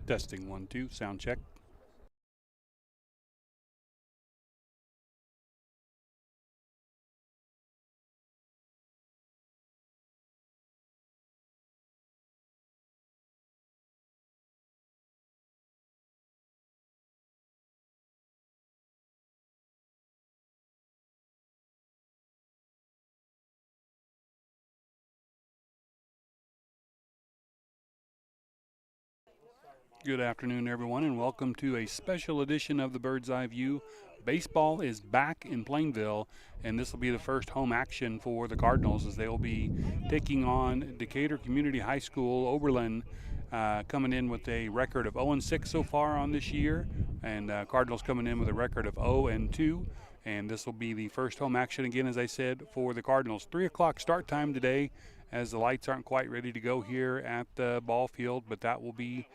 Testing 1 2, sound check. Good afternoon, everyone, and welcome to a special edition of the Bird's Eye View. Baseball is back in Plainville, and this will be the first home action for the Cardinals as they will be taking on Decatur Community High School. Oberlin coming in with a record of 0-6 so far on this year, and Cardinals coming in with a record of 0-2. And this will be the first home action again, as I said, for the Cardinals. 3 o'clock start time today, as the lights aren't quite ready to go here at the ball field, but that will be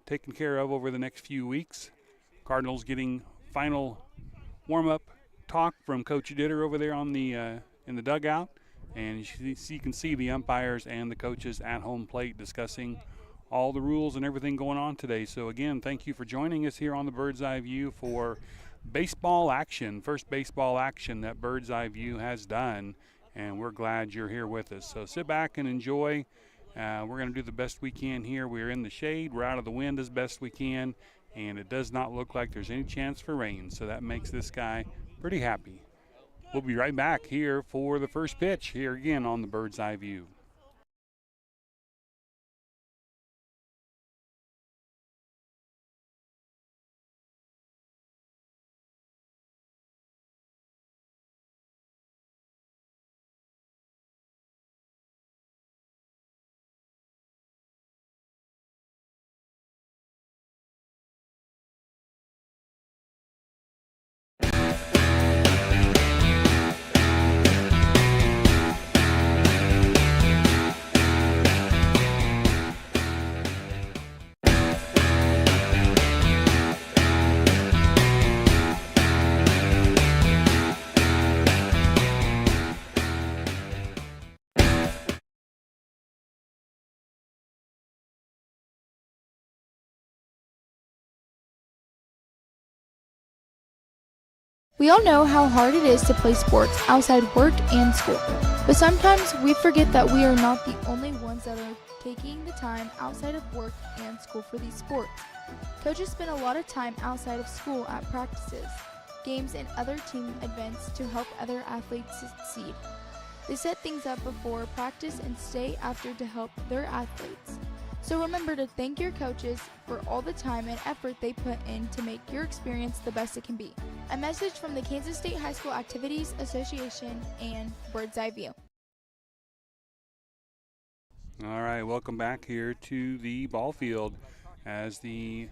taken care of over the next few weeks. Cardinals getting final warm-up talk from Coach Ditter over there on the in the dugout, and you can see the umpires and the coaches at home plate discussing all the rules and everything going on today. So again, thank you for joining us here on the Bird's Eye View for baseball action, first baseball action that Bird's Eye View has done, and we're glad you're here with us. So sit back and enjoy. We're going to do the best we can here. We're in the shade. We're out of the wind as best we can, and it does not look like there's any chance for rain, so that makes this guy pretty happy. We'll be right back here for the first pitch here again on the Bird's Eye View. We all know how hard it is to play sports outside work and school, but sometimes we forget that we are not the only ones that are taking the time outside of work and school for these sports. Coaches spend a lot of time outside of school at practices, games, and other team events to help other athletes succeed. They set things up before practice and stay after to help their athletes. So remember to thank your coaches for all the time and effort they put in to make your experience the best it can be. A message from the Kansas State High School Activities Association and Bird's Eye View. All right, welcome back here to the ball field as the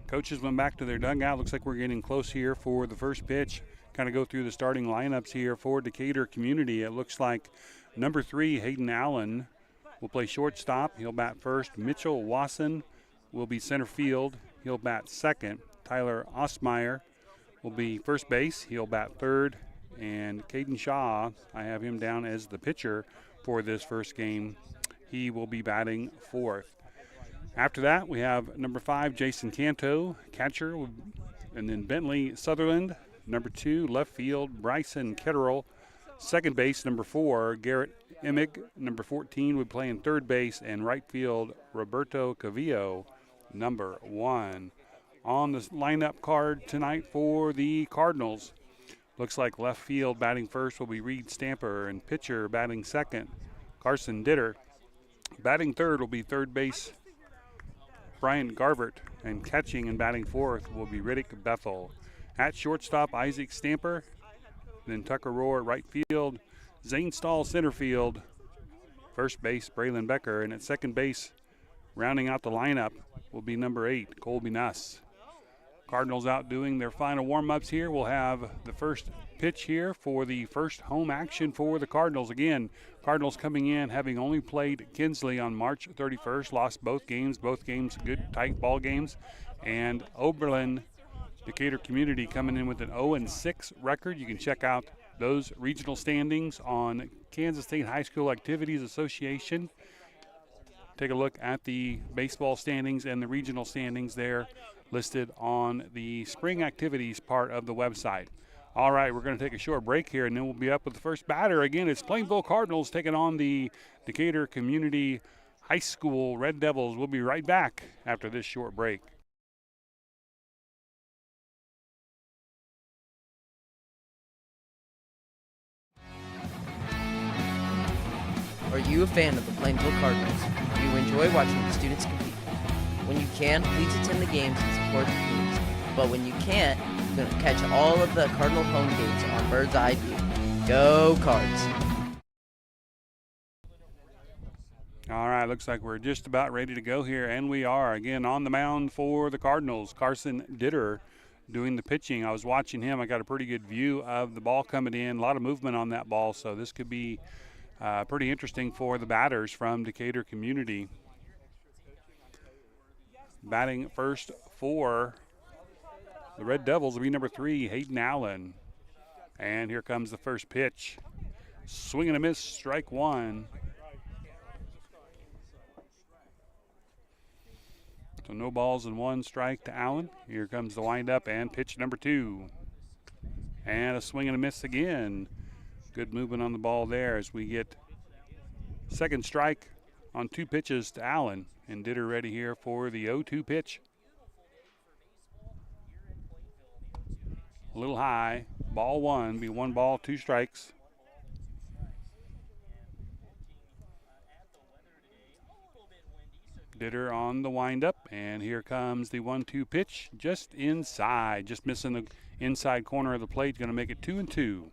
coaches went back to their dugout. Looks like we're getting close here for the first pitch. Kind of go through the starting lineups here for Decatur Community. It looks like number 3, Hayden Allen, will play shortstop. He'll bat first. Mitchell Wasson will be center field. He'll bat second. Tyler Ostmeyer will be first base. He'll bat third. And Caden Shaw, I have him down as the pitcher for this first game. He will be batting fourth. After that, we have number 5, Jason Canto, catcher. And then Bentley Sutherland. Number 2, left field, Bryson Ketterell. Second base, number 4, Garrett Emig. Number 14 would play in third base, and right field, Roberto Cavillo, number 1. On the lineup card tonight for the Cardinals, looks like left field batting first will be Reed Stamper, and pitcher batting second, Carson Ditter. Batting third will be third base, Brian Garvert, and catching and batting fourth will be Riddick Bethel. At shortstop, Isaac Stamper. Then Tucker Rohr at right field, Zane Stahl center field, first base Braylon Becker, and at second base, rounding out the lineup, will be number 8, Colby Nuss. Cardinals out doing their final warm-ups here. We'll have the first pitch here for the first home action for the Cardinals. Again, Cardinals coming in having only played Kinsley on March 31st, lost both games good tight ball games, and Oberlin Decatur Community coming in with an 0-6 record. You can check out those regional standings on Kansas State High School Activities Association take a look at the baseball standings and the regional standings there listed on the spring activities part of the website. All right, we're going to take a short break here, and then we'll be up with the first batter. Again, it's Plainville Cardinals taking on the Decatur Community High School Red Devils. We'll be right back after this short break. Are you a fan of the Plainville Cardinals? Do you enjoy watching the students compete? When you can, please attend the games and support the teams. But when you can't, you can catch all of the Cardinal home games on Bird's Eye View. Go Cards! All right, looks like we're just about ready to go here, and we are. Again, on the mound for the Cardinals, Carson Ditter doing the pitching. I was watching him. I got a pretty good view of the ball coming in. A lot of movement on that ball, so this could be pretty interesting for the batters from Decatur Community. Batting first for the Red Devils will be number 3, Hayden Allen. And here comes the first pitch. Swing and a miss, strike one. So no balls and 1 strike to Allen. Here comes the windup and pitch number 2. And a swing and a miss again. Good movement on the ball there as we get second strike on 2 pitches to Allen. And Ditter ready here for the 0-2 pitch. A little high. Ball 1, be 1 ball, 2 strikes. Ditter on the windup, and here comes the 1-2 pitch just inside, just missing the inside corner of the plate. Going to make it 2-2.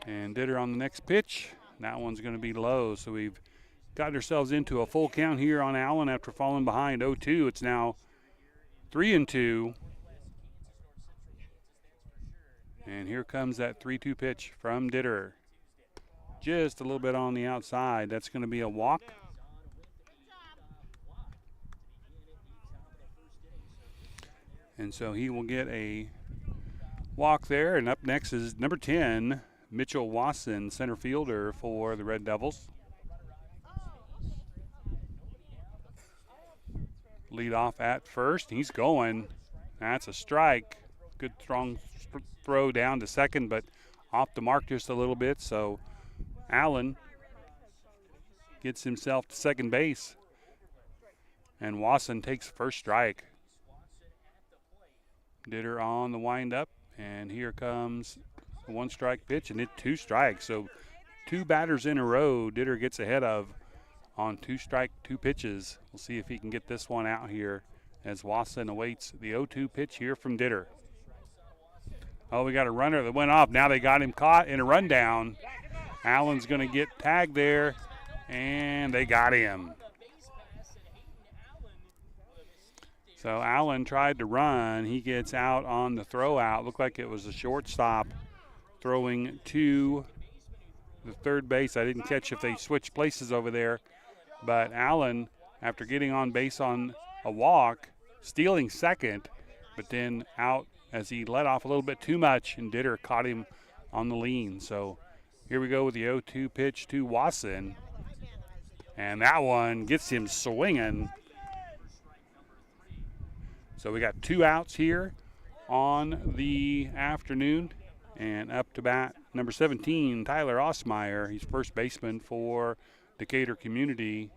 And Ditter on the next pitch. That one's going to be low, so we've got ourselves into a full count here on Allen after falling behind 0-2. It's now 3-2. And here comes that 3-2 pitch from Ditter. Just a little bit on the outside. That's going to be a walk. And so he will get a walk there. And up next is number 10, Mitchell Wasson, center fielder for the Red Devils. Lead off at first. He's going. That's a strike. Good strong throw down to second, but off the mark just a little bit. So Allen gets himself to second base. And Wasson takes first strike. Ditter on the windup. And here comes the 1 strike pitch, and it's 2 strikes. So 2 batters in a row Ditter gets ahead of on 2 strike, 2 pitches. We'll see if he can get this one out here as Wasson awaits the 0-2 pitch here from Ditter. Oh, we got a runner that went off. Now they got him caught in a rundown. Allen's going to get tagged there, and they got him. So Allen tried to run. He gets out on the throw out. Looked like it was a shortstop throwing to the third base. I didn't catch if they switched places over there. But Allen, after getting on base on a walk, stealing second, but then out as he let off a little bit too much, and Ditter caught him on the lean. So here we go with the 0-2 pitch to Wasson. And that one gets him swinging. So we got 2 outs here on the afternoon. And up to bat, number 17, Tyler Osmeyer. He's first baseman for Decatur Community.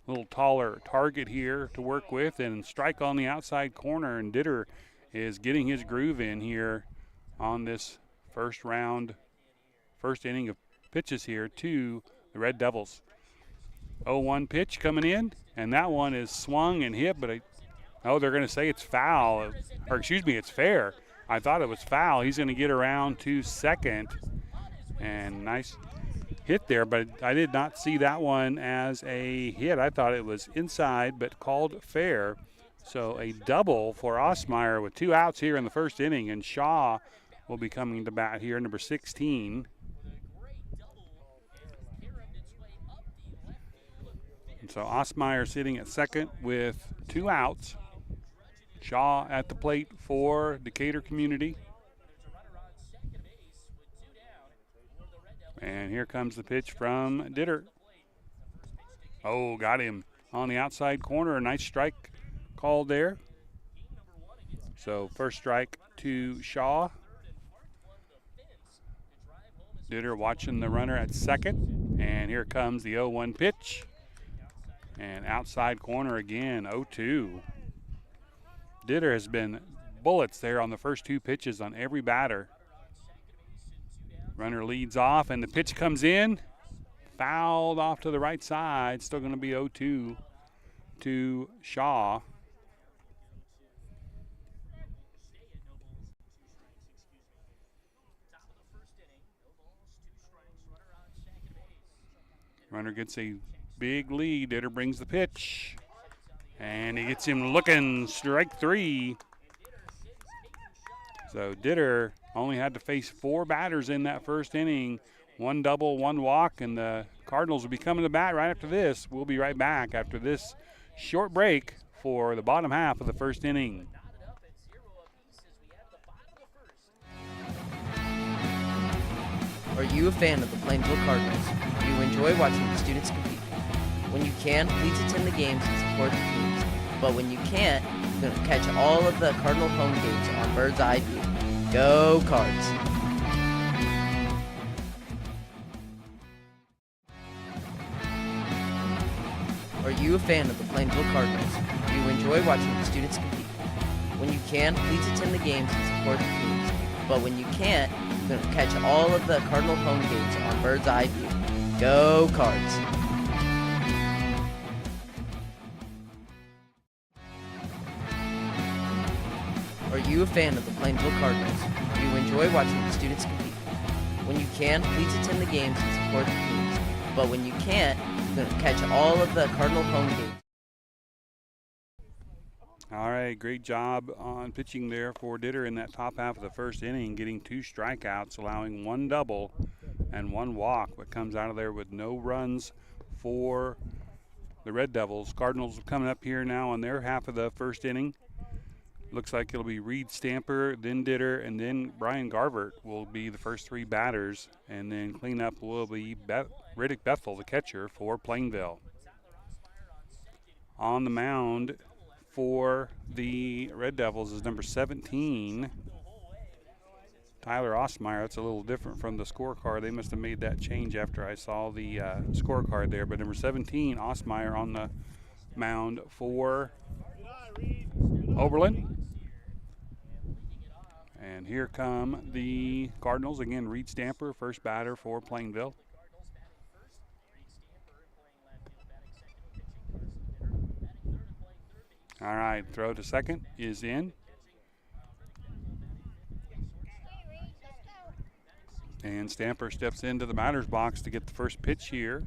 A little taller target here to work with, and strike on the outside corner. And Ditter is getting his groove in here on this first inning of pitches here to the Red Devils. 0-1 pitch coming in, and that one is swung and hit, but they're going to say it's foul, or excuse me, it's fair. I thought it was foul. He's going to get around to second, and nice hit there, but I did not see that one as a hit. I thought it was inside, but called fair. So a double for Osmeyer with 2 outs here in the first inning, and Shaw will be coming to bat here, number 16. And so Osmeyer sitting at second with 2 outs. Shaw at the plate for Decatur Community. And here comes the pitch from Ditter. Oh, got him on the outside corner. A nice strike called there. So first strike to Shaw. Ditter watching the runner at second. And here comes the 0-1 pitch. And outside corner again, 0-2. Ditter has been bullets there on the first two pitches on every batter. Runner leads off, and the pitch comes in. Fouled off to the right side. Still going to be 0-2 to Shaw. Runner gets a big lead. Ditter brings the pitch. And he gets him looking, strike three. So Ditter only had to face four batters in that first inning. One double, one walk, and the Cardinals will be coming to bat right after this. We'll be right back after this short break for the bottom half of the first inning. Are you a fan of the Plainville Cardinals? Do you enjoy watching the students compete? When you can, please attend the games and support the teams. But when you can't, you can catch all of the Cardinal home games on Bird's Eye View. Go Cards! Are you a fan of the Plainville Cardinals? Do you enjoy watching the students compete? When you can, please attend the games and support the teams. But when you can't, you can catch all of the Cardinal home games on Bird's Eye View. Go Cards! Are you a fan of the Plainville Cardinals? Do you enjoy watching the students compete? When you can, please attend the games and support the teams. But when you can't, you can catch all of the Cardinal home games. All right, great job on pitching there for Ditter in that top half of the first inning, getting two strikeouts, allowing one double and one walk, but comes out of there with no runs for the Red Devils. Cardinals coming up here now on their half of the first inning. Looks like it'll be Reed Stamper, then Ditter, and then Brian Garvert will be the first three batters, and then cleanup will be Riddick Bethel, the catcher for Plainville. On the mound for the Red Devils is number 17, Tyler Osmeyer. That's a little different from the scorecard. They must have made that change after I saw the scorecard there. But number 17, Osmeyer on the mound for Oberlin. And here come the Cardinals. Again, Reed Stamper, first batter for Plainville. All right, throw to second is in. And Stamper steps into the batter's box to get the first pitch here.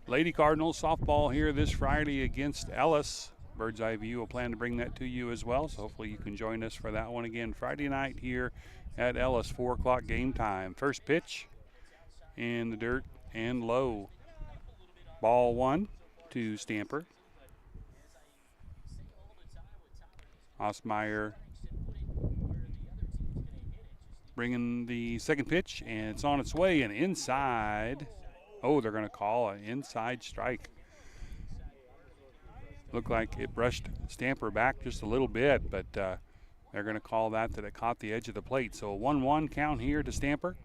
Lady Cardinals softball here this Friday against Ellis. Bird's Eye View will plan to bring that to you as well, so hopefully you can join us for that one again Friday night here at Ellis, 4 o'clock game time. First pitch in the dirt and low. Ball one to Stamper. Osmeyer bringing the second pitch, and it's on its way and inside. Oh, they're going to call an inside strike. Looked like it brushed Stamper back just a little bit, but they're going to call that it caught the edge of the plate. So a 1-1 count here to Stamper.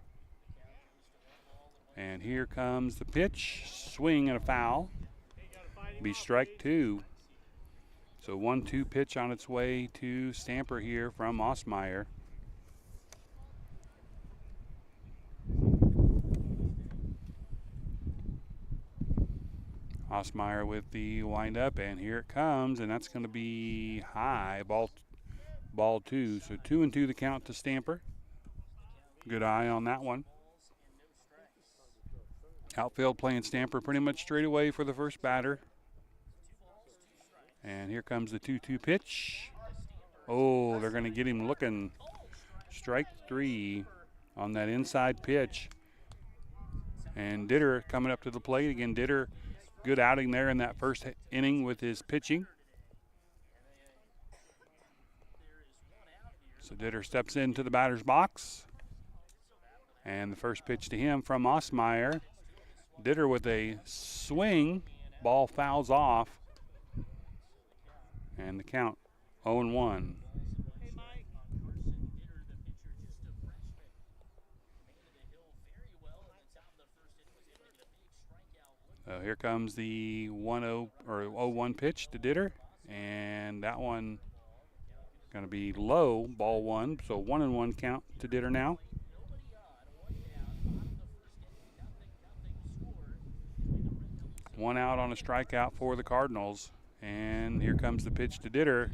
And here comes the pitch. Swing and a foul. Be strike two. So 1-2 pitch on its way to Stamper here from Osmeyer. Osmeyer with the windup, and here it comes, and that's going to be high, ball two. So 2-2 the count to Stamper. Good eye on that one. Outfield playing Stamper pretty much straight away for the first batter. And here comes the 2-2 pitch. Oh, they're going to get him looking. Strike three on that inside pitch. And Ditter coming up to the plate. Again, Ditter, good outing there in that first inning with his pitching. So Ditter steps into the batter's box. And the first pitch to him from Osmeyer. Ditter with a swing. Ball fouls off. And the count 0-1. Here comes the 1-0 or 0-1 pitch to Ditter. And that one going to be low, ball one. So 1-1 count to Ditter now. One out on a strikeout for the Cardinals. And here comes the pitch to Ditter.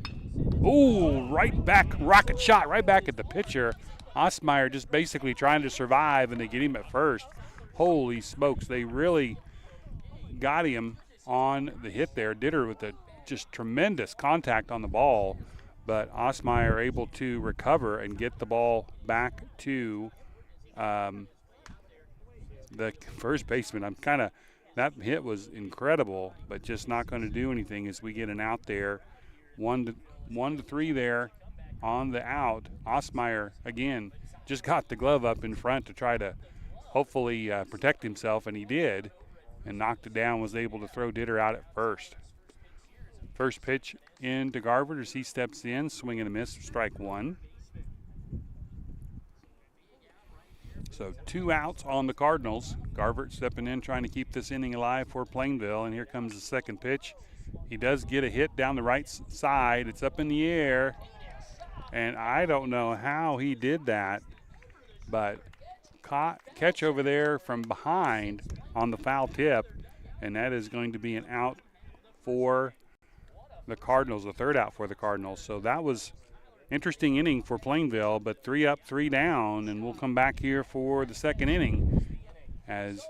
Oh, right back, rocket shot right back at the pitcher. Osmeyer just basically trying to survive, and they get him at first. Holy smokes, they really got him on the hit there. Ditter with a just tremendous contact on the ball, but Osmeyer able to recover and get the ball back to the first baseman. That hit was incredible, but just not going to do anything as we get an out there. 1-3 there on the out. Osmeyer, again, just got the glove up in front to try to hopefully protect himself, and he did, and knocked it down, was able to throw Ditter out at first. First pitch into Garvert as he steps in, swing and a miss, strike one. So 2 outs on the Cardinals. Garvert stepping in, trying to keep this inning alive for Plainville, and here comes the second pitch. He does get a hit down the right side. It's up in the air, and I don't know how he did that, but catch over there from behind on the foul tip, and that is going to be an out for the Cardinals, the third out for the Cardinals. So that was interesting inning for Plainville, but 3 up, 3 down, and we'll come back here for the second inning as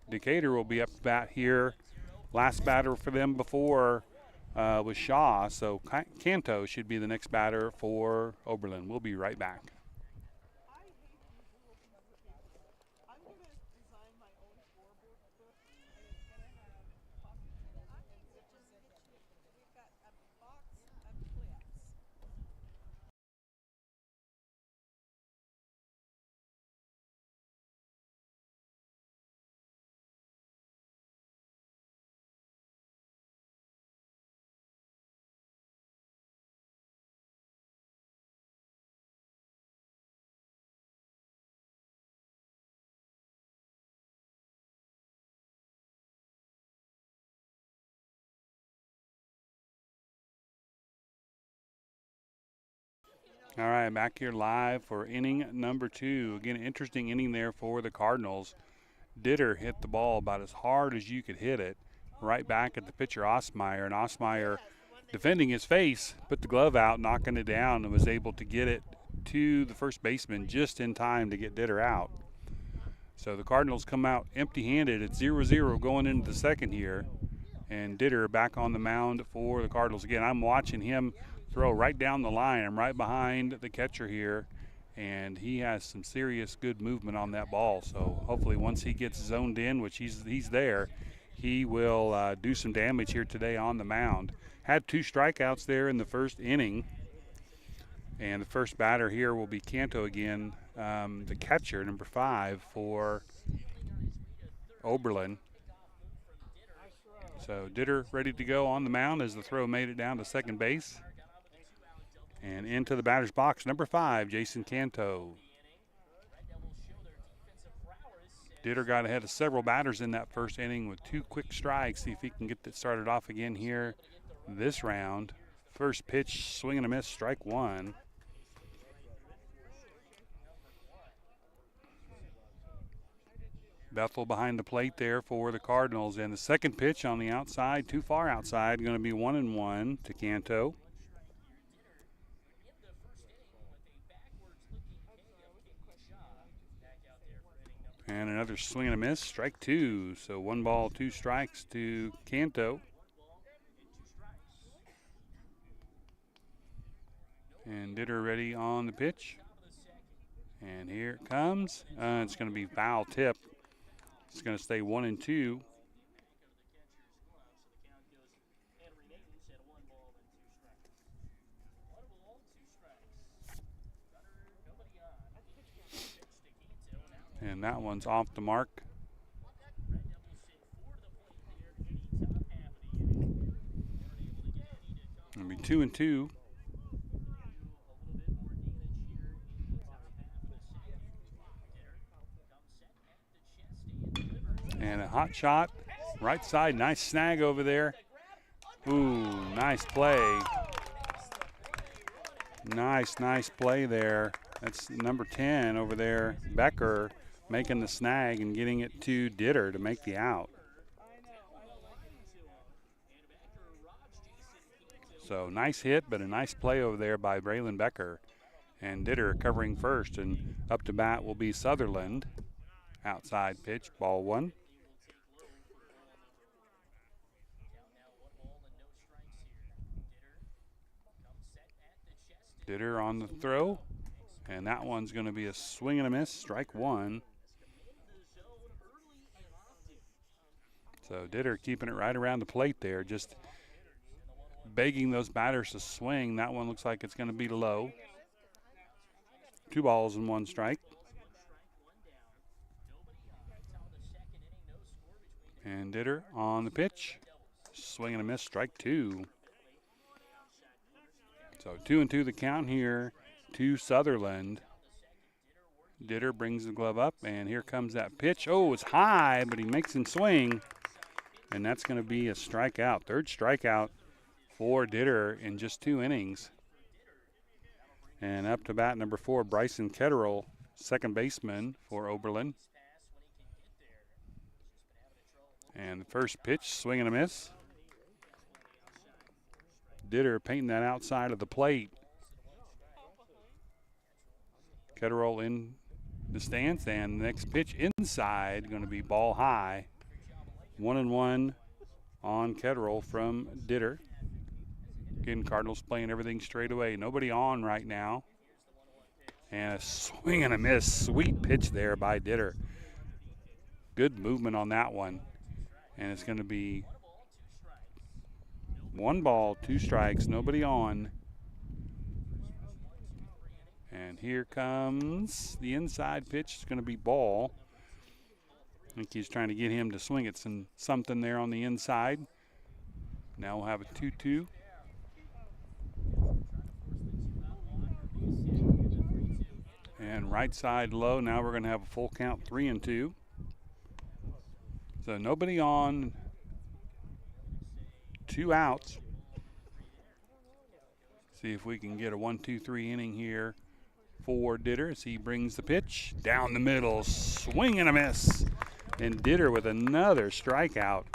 Decatur will be up bat here. Last batter for them before was Shaw, so Canto should be the next batter for Oberlin. We'll be right back. All right, back here live for inning number 2. Again, interesting inning there for the Cardinals. Ditter hit the ball about as hard as you could hit it, right back at the pitcher Osmeyer, and Osmeyer, defending his face, put the glove out, knocking it down, and was able to get it to the first baseman just in time to get Ditter out. So the Cardinals come out empty-handed at 0-0 going into the second here, and Ditter back on the mound for the Cardinals. Again, I'm watching him throw right down the line. I'm right behind the catcher here, and he has some serious good movement on that ball. So hopefully once he gets zoned in, which he's there, he will do some damage here today on the mound. Had 2 strikeouts there in the first inning, and the first batter here will be Canto again, the catcher, number 5 for Oberlin. So Ditter ready to go on the mound as the throw made it down to second base. And into the batter's box, number 5, Jason Canto. Ditter got ahead of several batters in that first inning with 2 quick strikes. See if he can get that started off again here this round. First pitch, swing and a miss, strike one. Bethel behind the plate there for the Cardinals. And the second pitch on the outside, too far outside, going to be 1-1 to Canto. And another swing and a miss, strike 2. So 1 ball, 2 strikes to Canto. And Ditter ready on the pitch. And here it comes. It's going to be foul tip. It's going to stay 1-2. And that one's off the mark. It'll be 2-2. And a hot shot, right side, nice snag over there. Ooh, nice play. Nice play there. That's number 10 over there, Becker, making the snag and getting it to Ditter to make the out. So nice hit, but a nice play over there by Braylon Becker. And Ditter covering first, and up to bat will be Sutherland. Outside pitch, ball one. Ditter on the throw, and that one's going to be a swing and a miss, strike one. So Ditter keeping it right around the plate there, just begging those batters to swing. That one looks like it's going to be low. 2 balls and 1 strike. And Ditter on the pitch, swing and a miss, strike 2. So 2-2 the count here to Sutherland. Ditter brings the glove up, and here comes that pitch. Oh, it's high, but he makes him swing, and that's going to be a strikeout. 3rd strikeout for Ditter in just 2 innings. And up to bat number 4, Bryson Ketterall, second baseman for Oberlin. And the first pitch, swing and a miss. Ditter painting that outside of the plate. Ketterall in the stance, and the next pitch inside, going to be ball high. 1-1 on Ketterall from Ditter. Again, Cardinals playing everything straight away. Nobody on right now. And a swing and a miss. Sweet pitch there by Ditter. Good movement on that one. And it's going to be 1 ball, 2 strikes, nobody on. And here comes the inside pitch. It's going to be ball. I think he's trying to get him to swing at something there on the inside. Now we'll have a 2-2. And right side low. Now we're going to have a full count, 3-2. So nobody on, 2 outs. See if we can get a 1-2-3 inning here for Ditter as he brings the pitch down the middle, swing and a miss. And Ditter with another strikeout.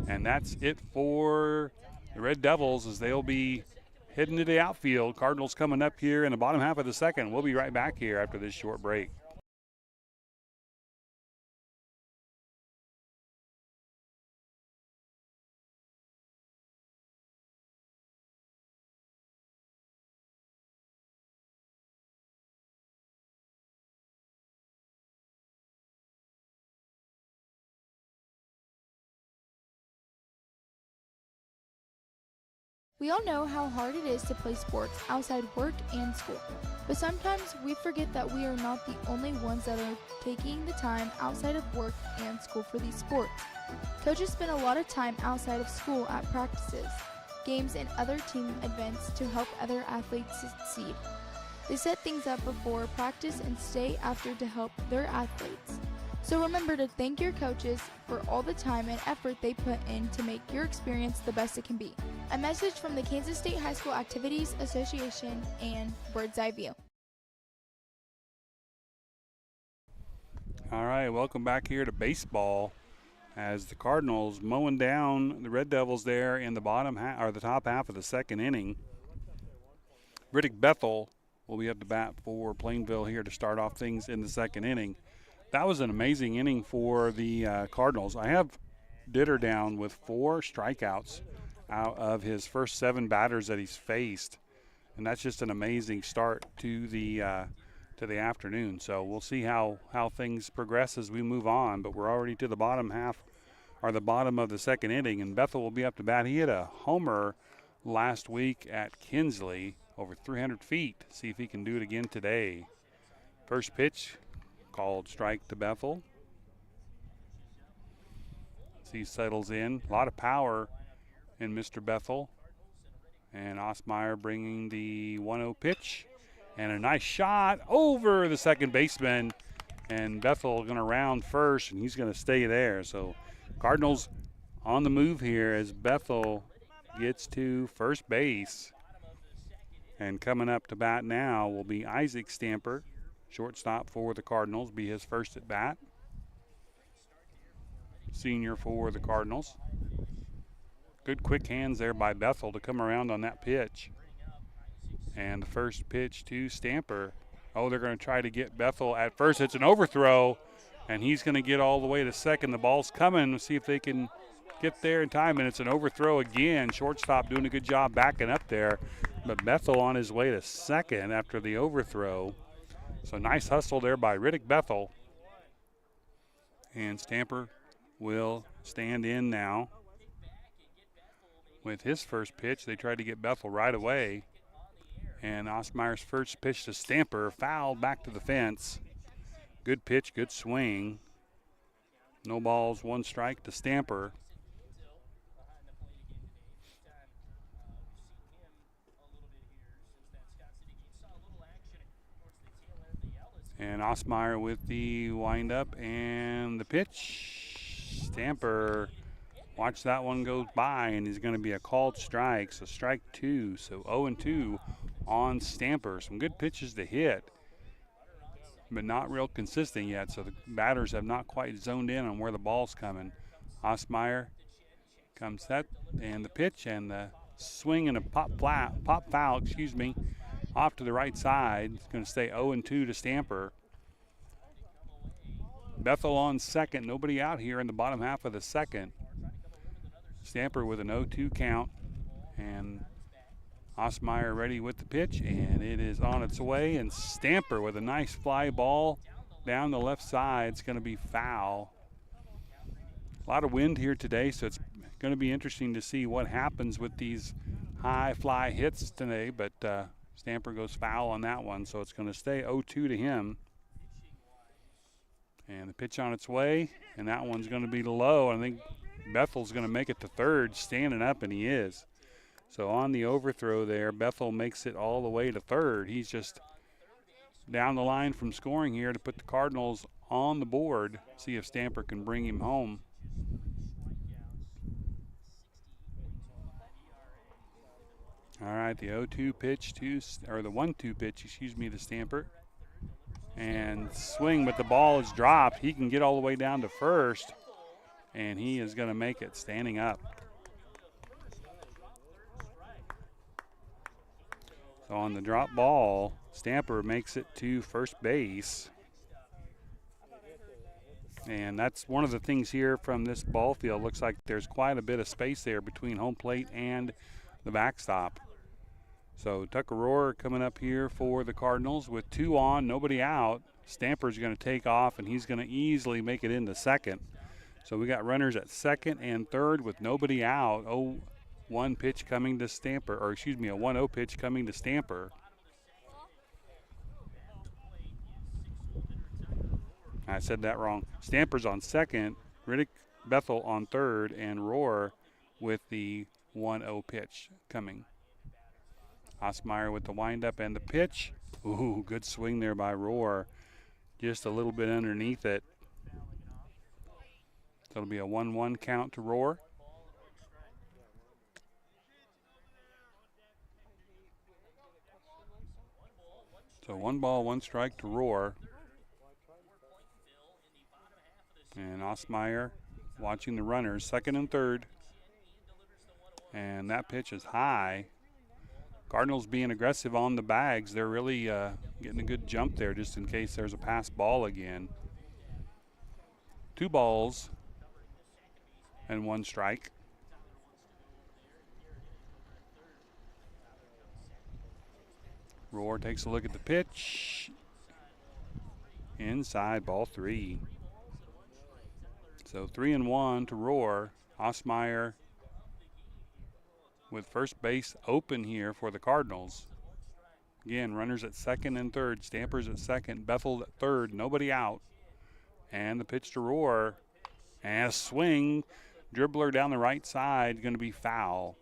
And that's it for the Red Devils as they'll be heading to the outfield. Cardinals coming up here in the bottom half of the second. We'll be right back here after this short break. We all know how hard it is to play sports outside work and school, but sometimes we forget that we are not the only ones that are taking the time outside of work and school for these sports. Coaches spend a lot of time outside of school at practices, games, and other team events to help other athletes succeed. They set things up before practice and stay after to help their athletes. So remember to thank your coaches for all the time and effort they put in to make your experience the best it can be. A message from the Kansas State High School Activities Association and Bird's Eye View. All right, welcome back here to baseball as the Cardinals mowing down the Red Devils there in the bottom half or the top half of the second inning. Riddick Bethel will be up to bat for Plainville here to start off things in the second inning. That was an amazing inning for the Cardinals. I have Ditter down with 4 strikeouts out of his first 7 batters that he's faced, and that's just an amazing start to the afternoon. So we'll see how things progress as we move on, but we're already to the bottom half or the bottom of the second inning, and Bethel will be up to bat. He hit a homer last week at Kinsley over 300 feet. See if he can do it again today. First pitch called strike to Bethel. As he settles in, a lot of power in Mr. Bethel. And Osmeyer bringing the 1-0 pitch. And a nice shot over the second baseman. And Bethel going to round first, and he's going to stay there. So Cardinals on the move here as Bethel gets to first base. And coming up to bat now will be Isaac Stamper, shortstop for the Cardinals, be his first at bat. Senior for the Cardinals. Good quick hands there by Bethel to come around on that pitch. And the first pitch to Stamper. Oh, they're going to try to get Bethel at first. It's an overthrow, and he's going to get all the way to second. The ball's coming. We'll see if they can get there in time, and it's an overthrow again. Shortstop doing a good job backing up there. But Bethel on his way to second after the overthrow. So nice hustle there by Riddick Bethel. And Stamper will stand in now. With his first pitch, they tried to get Bethel right away. And Osmeyer's first pitch to Stamper, fouled back to the fence. Good pitch, good swing. No balls, 1 strike to Stamper. And Osmeyer with the windup and the pitch. Stamper, watch that one go by, and he's going to be a called strike. So strike 2. So 0-2 on Stamper. Some good pitches to hit, but not real consistent yet. So the batters have not quite zoned in on where the ball's coming. Osmeyer comes set, and the pitch and the swing and a pop foul, off to the right side. It's going to stay 0-2 to Stamper. Bethel on second. Nobody out here in the bottom half of the second. Stamper with an 0-2 count. And Osmeyer ready with the pitch, and it is on its way. And Stamper with a nice fly ball down the left side. It's going to be foul. A lot of wind here today, so it's going to be interesting to see what happens with these high fly hits today. But Stamper goes foul on that one, so it's going to stay 0-2 to him. And the pitch on its way, and that one's going to be low. I think Bethel's going to make it to third, standing up, and he is. So on the overthrow there, Bethel makes it all the way to third. He's just down the line from scoring here to put the Cardinals on the board. See if Stamper can bring him home. All right, the 0-2 pitch or the 1-2 pitch, to Stamper. And swing, but the ball is dropped. He can get all the way down to first, and he is going to make it standing up. So on the drop ball, Stamper makes it to first base. And that's one of the things here from this ball field. Looks like there's quite a bit of space there between home plate and the backstop. So Tucker Rohr coming up here for the Cardinals with 2 on, nobody out. Stamper's going to take off, and he's going to easily make it into second. So we got runners at second and third with nobody out. 0-1 pitch coming to Stamper, a 1-0 pitch coming to Stamper. I said that wrong. Stamper's on second, Riddick Bethel on third, and Rohr with the 1-0 pitch coming. Osmeyer with the windup and the pitch. Ooh, good swing there by Rohr. Just a little bit underneath it. So it'll be a 1-1 count to Rohr. So 1 ball, 1 strike to Rohr. And Osmeyer watching the runners, second and third. And that pitch is high. Cardinals being aggressive on the bags. They're really getting a good jump there just in case there's a pass ball again. 2 balls and 1 strike. Rohr takes a look at the pitch. Inside, ball 3. So 3-1 to Rohr. Osmeyer with first base open here for the Cardinals. Again, runners at second and third. Stampers at second. Bethel at third. Nobody out. And the pitch to Roar. And a swing. Dribbler down the right side. Going to be foul.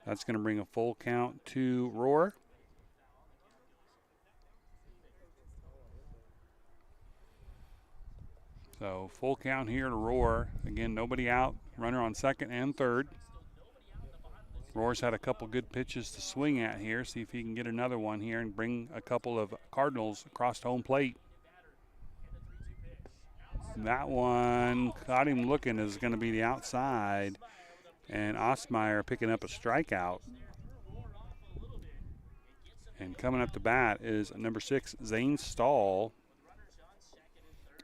That's going to bring a full count to Roar. So full count here to Roar. Again, nobody out. Runner on second and third. Roar's had a couple good pitches to swing at here. See if he can get another one here and bring a couple of Cardinals across home plate. That one caught him looking, is going to be the outside. And Osmeyer picking up a strikeout. And coming up to bat is number 6, Zane Stahl.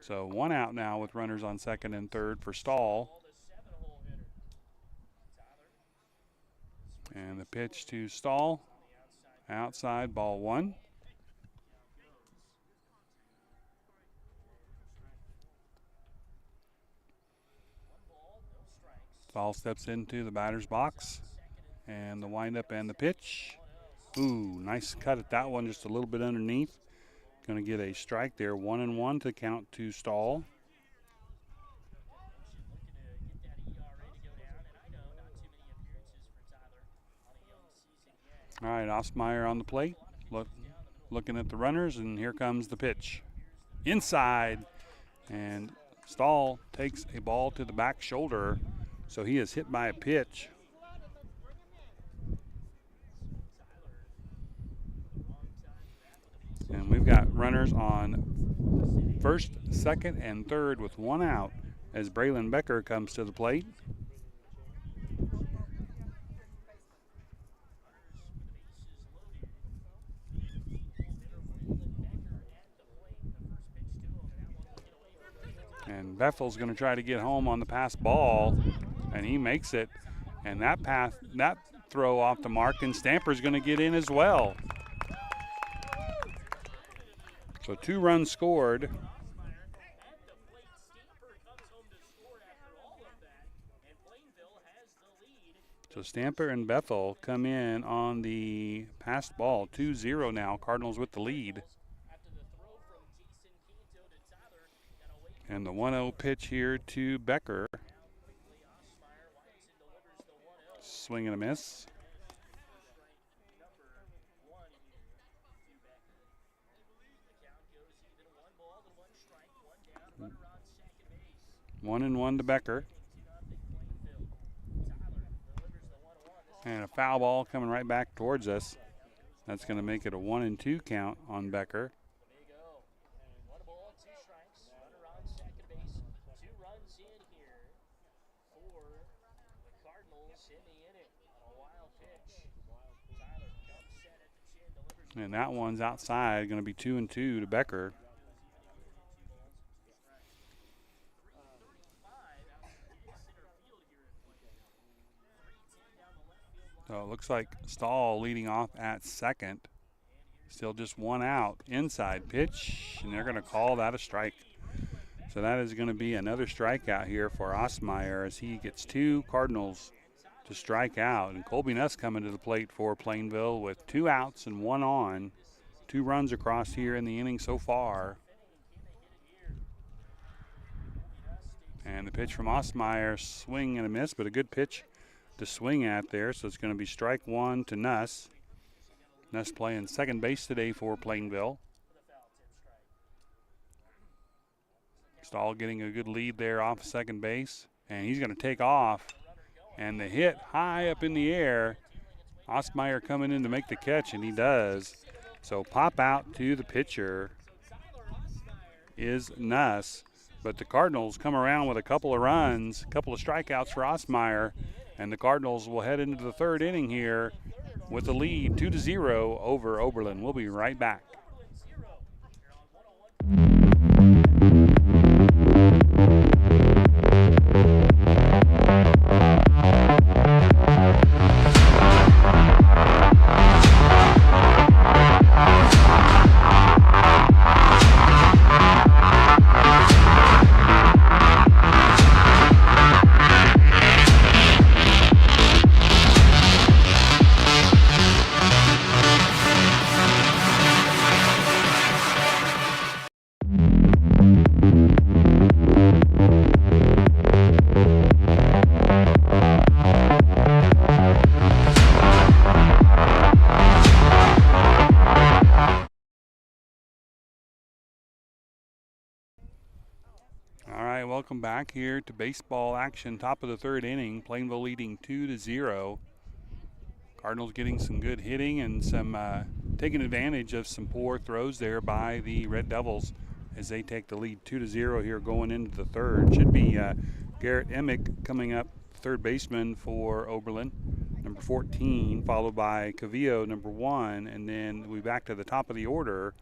So 1 out now with runners on second and third for Stahl. And the pitch to Stahl. Outside, ball 1. Stahl steps into the batter's box. And the windup and the pitch. Ooh, nice cut at that one, just a little bit underneath. Going to get a strike there. 1-1 to count to Stahl. All right, Osmeyer on the plate. Looking at the runners, and here comes the pitch. Inside, and Stahl takes a ball to the back shoulder, so he is hit by a pitch. And we've got runners on first, second, and third with 1 out as Braylon Becker comes to the plate. And Bethel's going to try to get home on the pass ball, and he makes it. And that throw off the mark, and Stamper's going to get in as well. So 2 runs scored. So Stamper and Bethel come in on the passed ball. 2-0 now. Cardinals with the lead. And the 1-0 pitch here to Becker. Swing and a miss. One and one to Becker. And a foul ball coming right back towards us. That's going to make it a 1-2 count on Becker. And that one's outside, going to be 2-2 to Becker. So it looks like Stahl leading off at second. Still just 1 out. Inside pitch, and they're going to call that a strike. So that is going to be another strikeout here for Osmeyer as he gets 2 Cardinals to strike out. And Colby Nuss coming to the plate for Plainville with 2 outs and 1 on. 2 runs across here in the inning so far. And the pitch from Osmeyer, swing and a miss, but a good pitch to swing at there. So it's going to be strike 1 to Nuss. Nuss playing second base today for Plainville. Stahl getting a good lead there off second base. And he's going to take off. And the hit high up in the air. Osmeyer coming in to make the catch, and he does. So pop out to the pitcher is Nuss. But the Cardinals come around with a couple of runs, a couple of strikeouts for Osmeyer. And the Cardinals will head into the 3rd inning here with the lead 2-0 over Oberlin. We'll be right back. All right, welcome back here to baseball action. Top of the third inning. Plainville leading 2-0. Cardinals getting some good hitting and some taking advantage of some poor throws there by the Red Devils as they take the lead 2-0 here going into the third. Should be Garrett Emick coming up, third baseman for Oberlin, number 14, followed by Cavillo, number 1, and then we back to the top of the order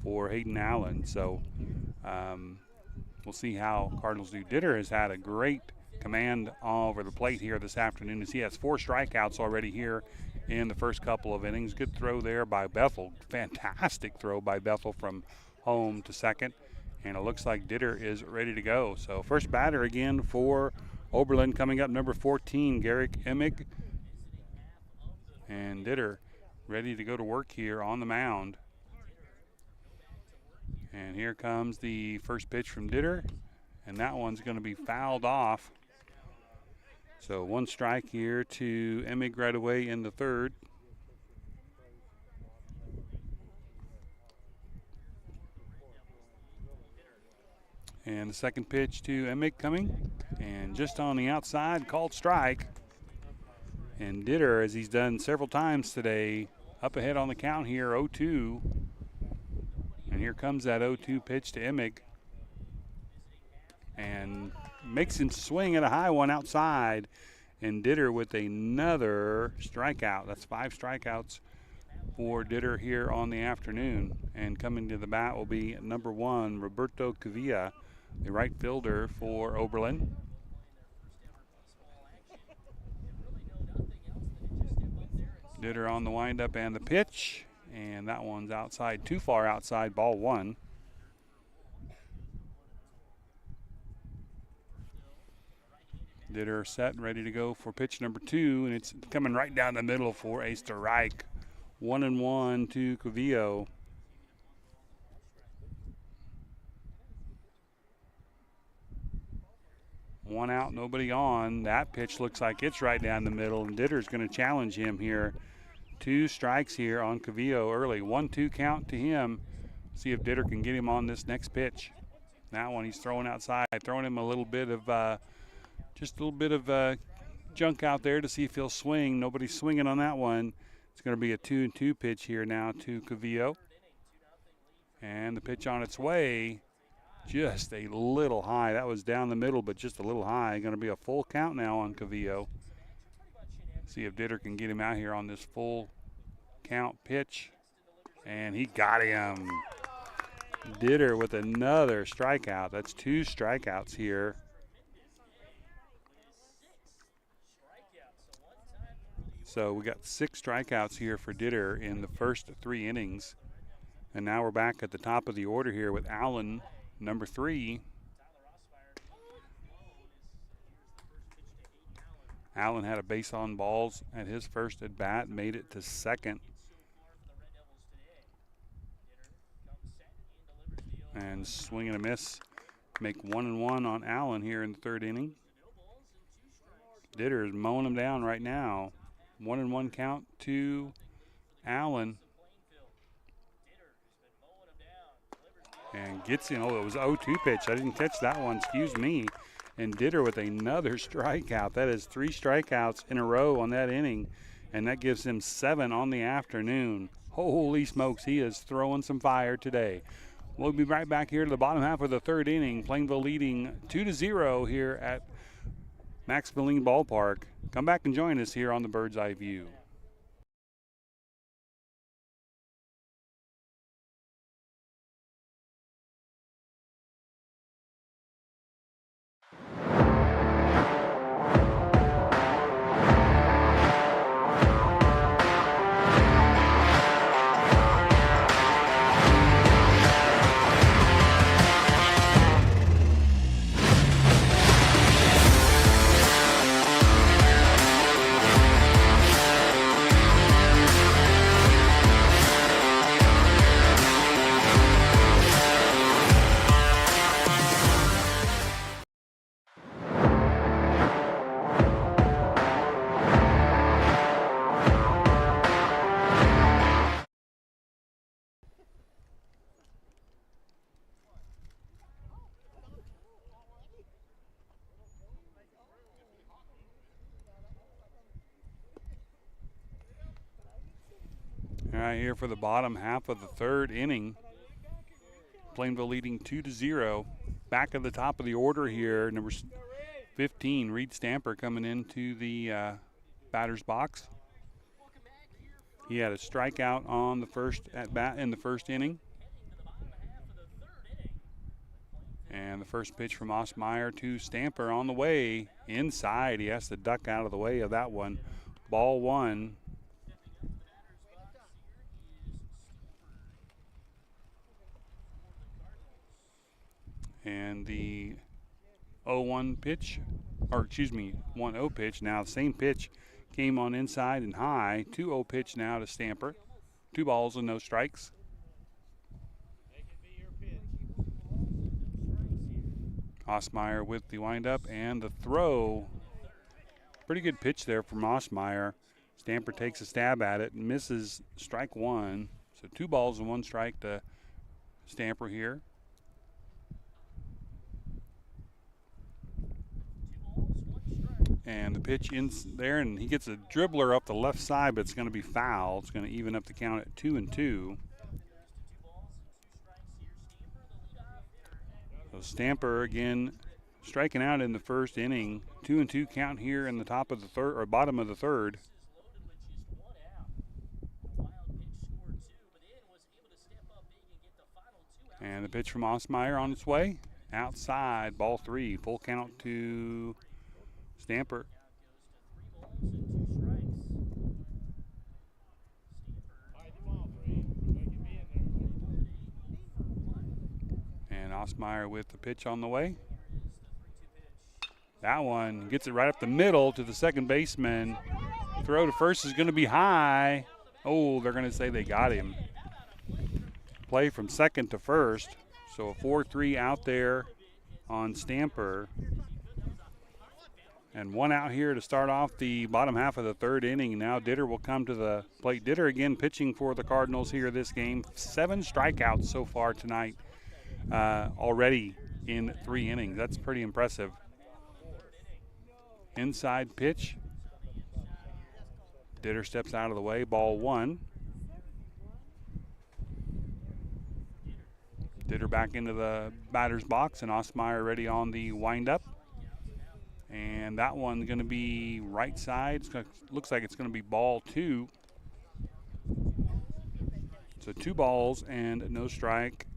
for Hayden Allen. So we'll see how Cardinals do. Ditter has had a great command over the plate here this afternoon as he has 4 strikeouts already here in the first couple of innings. Good throw there by Bethel. Fantastic throw by Bethel from home to second. And it looks like Ditter is ready to go. So first batter again for Oberlin coming up, number 14, Garrick Emick. And Ditter ready to go to work here on the mound. And here comes the first pitch from Ditter. And that one's going to be fouled off. So 1 strike here to Emick right away in the third. And the second pitch to Emick coming. And just on the outside, called strike. And Ditter, as he's done several times today, up ahead on the count here, 0-2. And here comes that 0-2 pitch to Emick. And makes him swing at a high one outside. And Ditter with another strikeout. That's 5 strikeouts for Ditter here on the afternoon. And coming to the bat will be number 1, Roberto Cavilla, the right fielder for Oberlin. Ditter on the windup and the pitch. And that one's outside, too far outside, ball 1. Ditter set, ready to go for pitch number 2, and it's coming right down the middle for a strike. 1-1 to Cavillo. One out, nobody on. That pitch looks like it's right down the middle, and Ditter's going to challenge him here. 2 strikes here on Cavillo early. 1-2 count to him. See if Ditter can get him on this next pitch. That one he's throwing outside, throwing him a little bit of just a little bit of junk out there to see if he'll swing. Nobody's swinging on that one. It's going to be a 2-2 pitch here now to Cavillo. And the pitch on its way, just a little high. That was down the middle, but just a little high. Going to be a full count now on Cavillo. See if Ditter can get him out here on this full count pitch. And he got him. Ditter with another strikeout. That's 2 strikeouts here. So we got 6 strikeouts here for Ditter in the first 3 innings. And now we're back at the top of the order here with Allen, number 3. Allen had a base on balls at his first at bat, made it to second. And swing and a miss. Make 1-1 on Allen here in the third inning. Ditter is mowing him down right now. 1-1 count to Allen. And gets in. Oh, it was 0-2 pitch. I didn't catch that one. Excuse me. And Ditter with another strikeout. That is 3 strikeouts in a row on that inning. And that gives him 7 on the afternoon. Holy smokes, he is throwing some fire today. We'll be right back here to the bottom half of the third inning. Plainville leading 2-0 here at Max Moline Ballpark. Come back and join us here on the Bird's Eye View. right here for the bottom half of the third inning. Plainville leading 2-0. Back at the top of the order here, number 15, Reed Stamper, coming into the batter's box. He had a strikeout on the first at bat in the first inning. And the first pitch from Osmeyer to Stamper on the way inside. He has to duck out of the way of that one. Ball one. And the 0-1 pitch, or excuse me, 1-0 pitch. Now the same pitch came on inside and high. 2-0 pitch now to Stamper. 2 balls and no strikes. Osmeyer with the windup and the throw. Pretty good pitch there from Osmeyer. Stamper takes a stab at it and misses strike 1. So 2 balls and 1 strike to Stamper here. And the pitch in there, and he gets a dribbler up the left side, but it's going to be foul. It's going to even up the count at 2-2. So Stamper again striking out in the first inning. 2-2 count here in the top of the third, or bottom of the third. And the pitch from Osmeyer on its way. Outside, ball 3. Full count to Stamper. And Osmeyer with the pitch on the way. That one gets it right up the middle to the second baseman. Throw to first is going to be high. Oh, they're going to say they got him. Play from second to first. So a 4-3 out there on Stamper. And 1 out here to start off the bottom half of the third inning. Now Ditter will come to the plate. Ditter again pitching for the Cardinals here this game. 7 strikeouts so far tonight already in 3 innings. That's pretty impressive. Inside pitch. Ditter steps out of the way. Ball 1. Ditter back into the batter's box, and Osmeyer ready on the windup. And that one's going to be right side. Looks like it's going to be ball 2. So 2 balls and no strike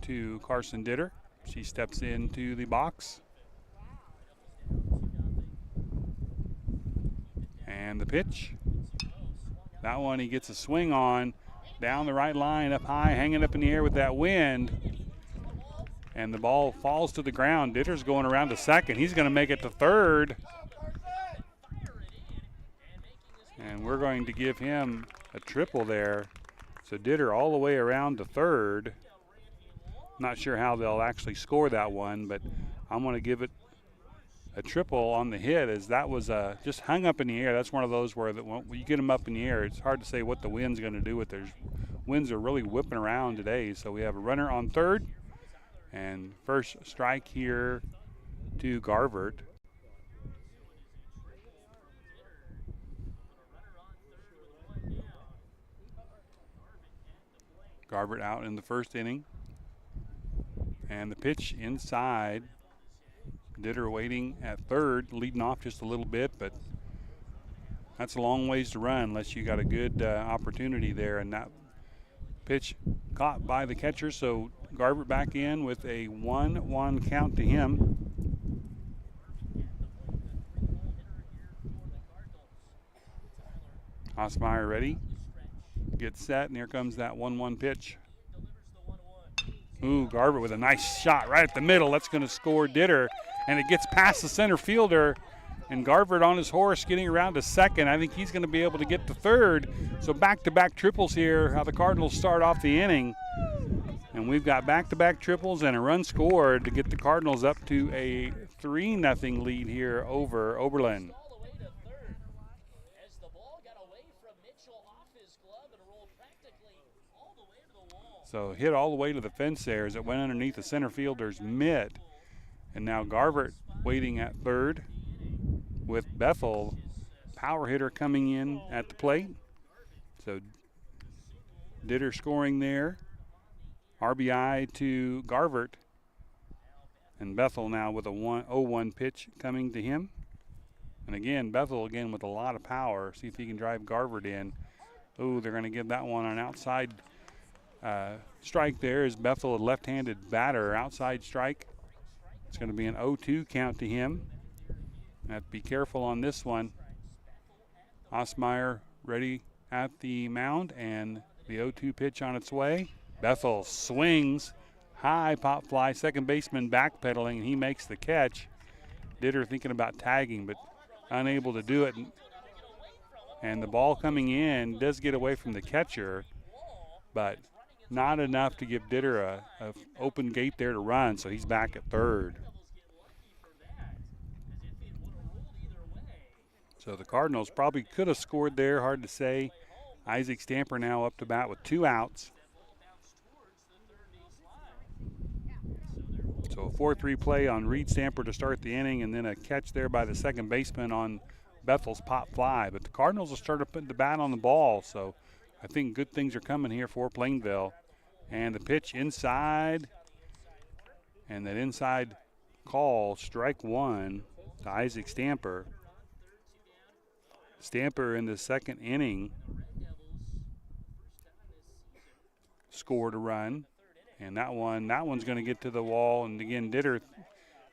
to Carson Ditter. She steps into the box. And the pitch. That one he gets a swing on. Down the right line, up high, hanging up in the air with that wind. And the ball falls to the ground. Ditter's going around to second. He's going to make it to third. And we're going to give him a triple there. So Ditter all the way around to third. Not sure how they'll actually score that one, but I'm going to give it a triple on the hit, as that was just hung up in the air. That's one of those where when you get them up in the air, it's hard to say what the wind's going to do with theirs. Winds are really whipping around today. So we have a runner on third. And first strike here to Garvert. Garvert out in the first inning. And the pitch inside. Ditter waiting at third, leading off just a little bit, but that's a long ways to run unless you got a good opportunity there. And that pitch caught by the catcher, so Garvert back in with a 1-1 count to him. Osmeyer ready, gets set, and here comes that 1-1 pitch. Ooh, Garvert with a nice shot right at the middle. That's going to score Ditter, and it gets past the center fielder. And Garvert on his horse getting around to second. I think he's going to be able to get to third. So back-to-back triples here, how the Cardinals start off the inning. And we've got back-to-back triples and a run scored to get the Cardinals up to a 3-0 lead here over Oberlin. So hit all the way to the fence there as it went underneath the center fielder's mitt. And now Garvert waiting at third with Bethel, power hitter, coming in at the plate. So Ditter scoring there. RBI to Garvert. And Bethel now with a 0-1 pitch coming to him. And again, Bethel again with a lot of power. See if he can drive Garvert in. Oh, they're going to give that one an outside strike there as Bethel, a left-handed batter, outside strike. It's going to be an 0-2 count to him. Have to be careful on this one. Osmeyer ready at the mound, and the 0-2 pitch on its way. Bethel swings, high pop fly, second baseman backpedaling, and he makes the catch. Ditter thinking about tagging, but unable to do it. And the ball coming in does get away from the catcher, but not enough to give Ditter a open gate there to run, so he's back at third. So the Cardinals probably could have scored there, hard to say. Isaac Stamper now up to bat with 2 outs. So a 4-3 play on Reed Stamper to start the inning, and then a catch there by the second baseman on Bethel's pop fly. But the Cardinals will start to put the bat on the ball, so I think good things are coming here for Plainville. And the pitch inside, and that inside call, strike one to Isaac Stamper. Stamper in the second inning scored a run, and that one's going to get to the wall. And again, Ditter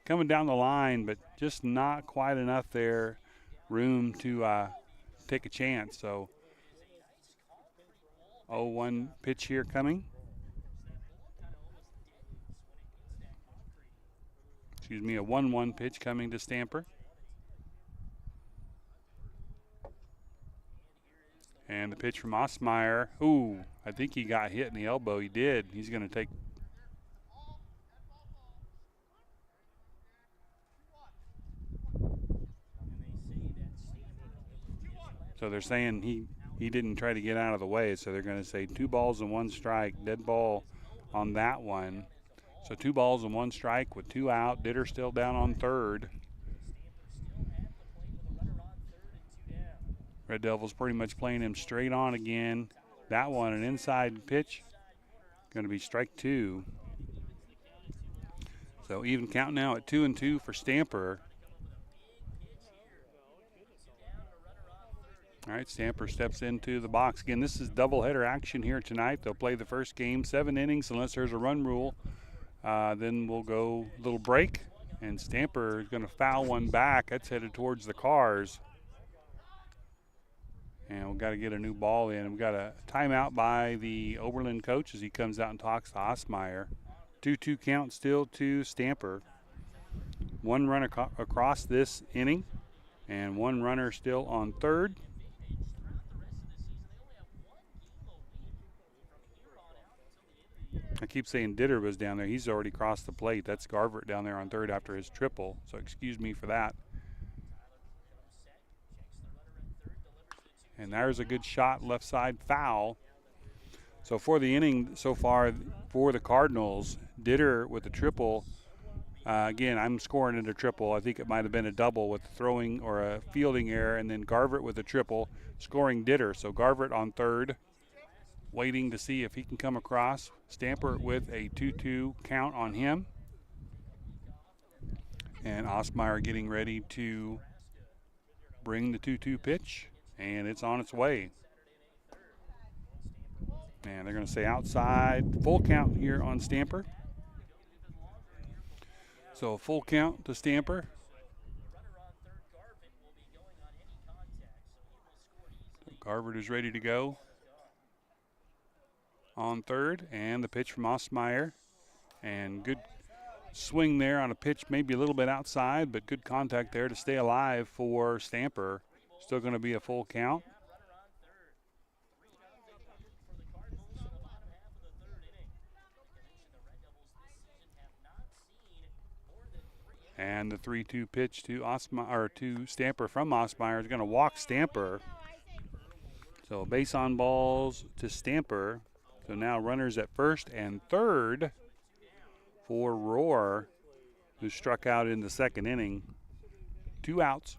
coming down the line, but just not quite enough there, room to take a chance. So 0-1 pitch here coming. Excuse me, a 1-1 pitch coming to Stamper. And the pitch from Osmeyer. Ooh, I think he got hit in the elbow. He did. He's going to take. So they're saying he didn't try to get out of the way. So they're going to say 2 balls and 1 strike. Dead ball on that one. So 2 balls and 1 strike with 2 out. Ditter still down on third. Red Devils pretty much playing him straight on again. That one, an inside pitch, going to be strike 2. So even count now at 2-2 for Stamper. All right, Stamper steps into the box. Again, this is doubleheader action here tonight. They'll play the first game, 7 innings, unless there's a run rule. Then we'll go a little break, and Stamper is going to foul one back. That's headed towards the cars. And we've got to get a new ball in. We've got a timeout by the Oberlin coach as he comes out and talks to Osmeyer. 2-2 count still to Stamper. 1 run across this inning, and 1 runner still on third. I keep saying Ditter was down there. He's already crossed the plate. That's Garvert down there on third after his triple, so excuse me for that. And there's a good shot, left side foul. So for the inning so far for the Cardinals, Ditter with a triple. Again, I'm scoring it a triple. I think it might have been a double with throwing or a fielding error, and then Garvert with a triple, scoring Ditter. So Garvert on third, waiting to see if he can come across. Stamper with a 2-2 count on him. And Osmeyer getting ready to bring the 2-2 pitch. And it's on its way. And they're going to say outside. Full count here on Stamper. So a full count to Stamper. Garvert is ready to go on third. And the pitch from Osmeyer. And good swing there on a pitch, maybe a little bit outside, but good contact there to stay alive for Stamper. Still going to be a full count. And the 3-2 pitch to to Stamper from Osmeyer is going to walk Stamper. So base on balls to Stamper. So now runners at first and third for Rohr, who struck out in the second inning. 2 outs.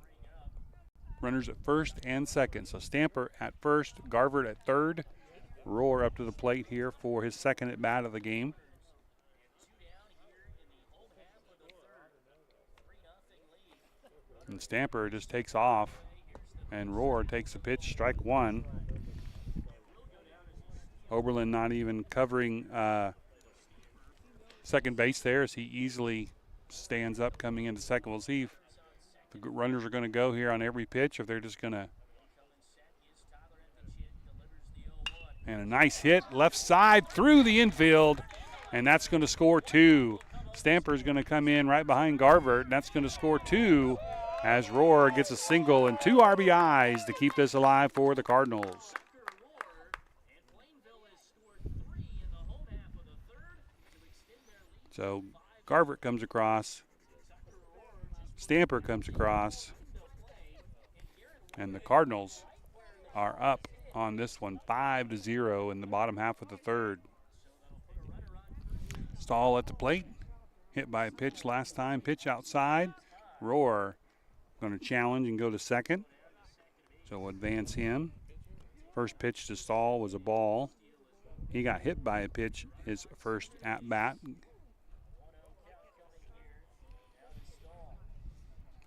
Runners at first and second. So Stamper at first, Garvert at third, Roar up to the plate here for his second at bat of the game. And Stamper just takes off, and Roar takes the pitch, strike one. Oberlin not even covering second base there as he easily stands up coming into second. We'll see if the runners are going to go here on every pitch, or if they're just going to. And a nice hit left side through the infield, and that's going to score two. Stamper's going to come in right behind Garvert, and that's going to score two as Roar gets a single and 2 RBIs to keep this alive for the Cardinals. So Garvert comes across, Stamper comes across, and the Cardinals are up on this one 5-0 in the bottom half of the third. Stahl at the plate, hit by a pitch last time, pitch outside. Roar going to challenge and go to second, so we'll advance him. First pitch to Stahl was a ball. He got hit by a pitch his first at bat.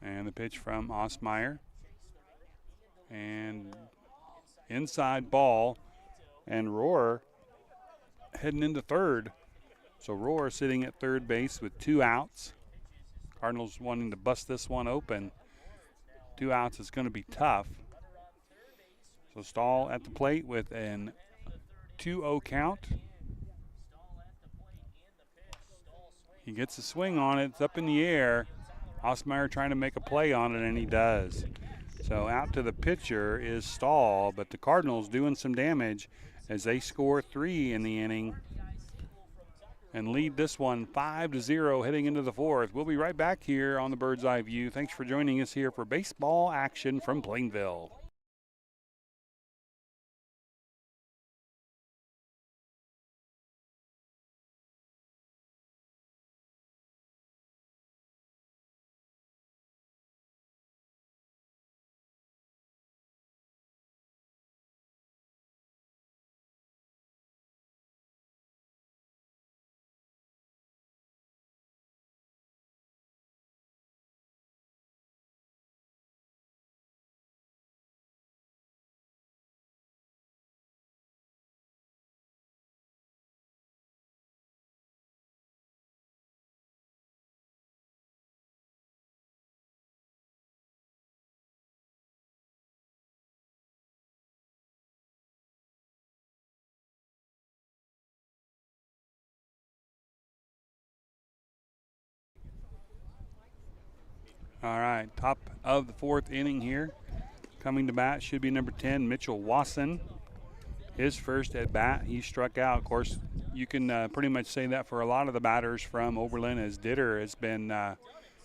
And the pitch from Osmeyer. And inside ball. And Roar heading into third. So Roar sitting at third base with 2 outs. Cardinals wanting to bust this one open. 2 outs is going to be tough. So Stahl at the plate with an 2-0 count. He gets a swing on it. It's up in the air. Osmeyer trying to make a play on it, and he does. So out to the pitcher is Stahl, but the Cardinals doing some damage as they score 3 in the inning and lead this one 5-0 heading into the fourth. We'll be right back here on the Bird's Eye View. Thanks for joining us here for baseball action from Plainville. All right, top of the fourth inning here. Coming to bat should be number 10, Mitchell Wasson. His first at bat, he struck out. Of course, you can pretty much say that for a lot of the batters from Oberlin, as Ditter has been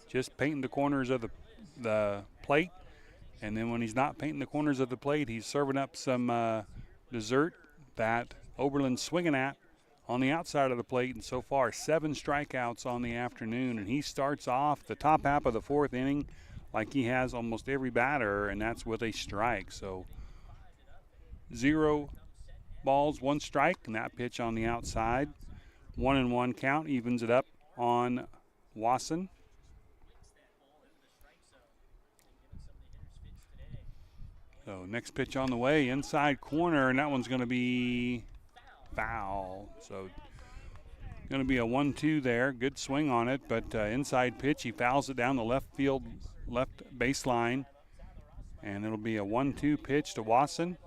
just painting the corners of the plate. And then when he's not painting the corners of the plate, he's serving up some dessert that Oberlin's swinging at on the outside of the plate. And so far, 7 strikeouts on the afternoon. And he starts off the top half of the fourth inning like he has almost every batter, and that's with a strike. So 0 balls, 1 strike, and that pitch on the outside. 1-1 count evens it up on Wasson. So next pitch on the way, inside corner, and that one's going to be foul. So going to be a 1-2 there. Good swing on it, but inside pitch, he fouls it down the left baseline, and it'll be a 1-2 pitch to Wasson.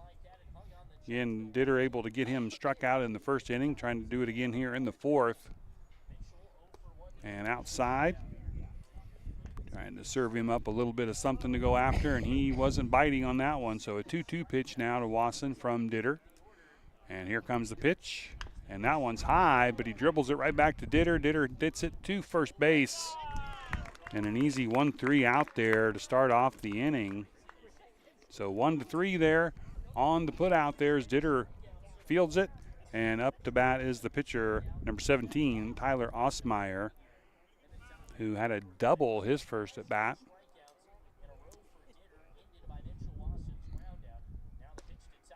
Again, Ditter able to get him struck out in the first inning, trying to do it again here in the fourth. And outside, trying to serve him up a little bit of something to go after, and he wasn't biting on that one. So a 2-2 pitch now to Wasson from Ditter. And here comes the pitch, and that one's high, but he dribbles it right back to Ditter. Ditter hits it to first base, and an easy 1-3 out there to start off the inning. So 1-3 there. On the put out there as Ditter fields it, and up to bat is the pitcher, number 17, Tyler Osmeyer, who had a double his first at bat.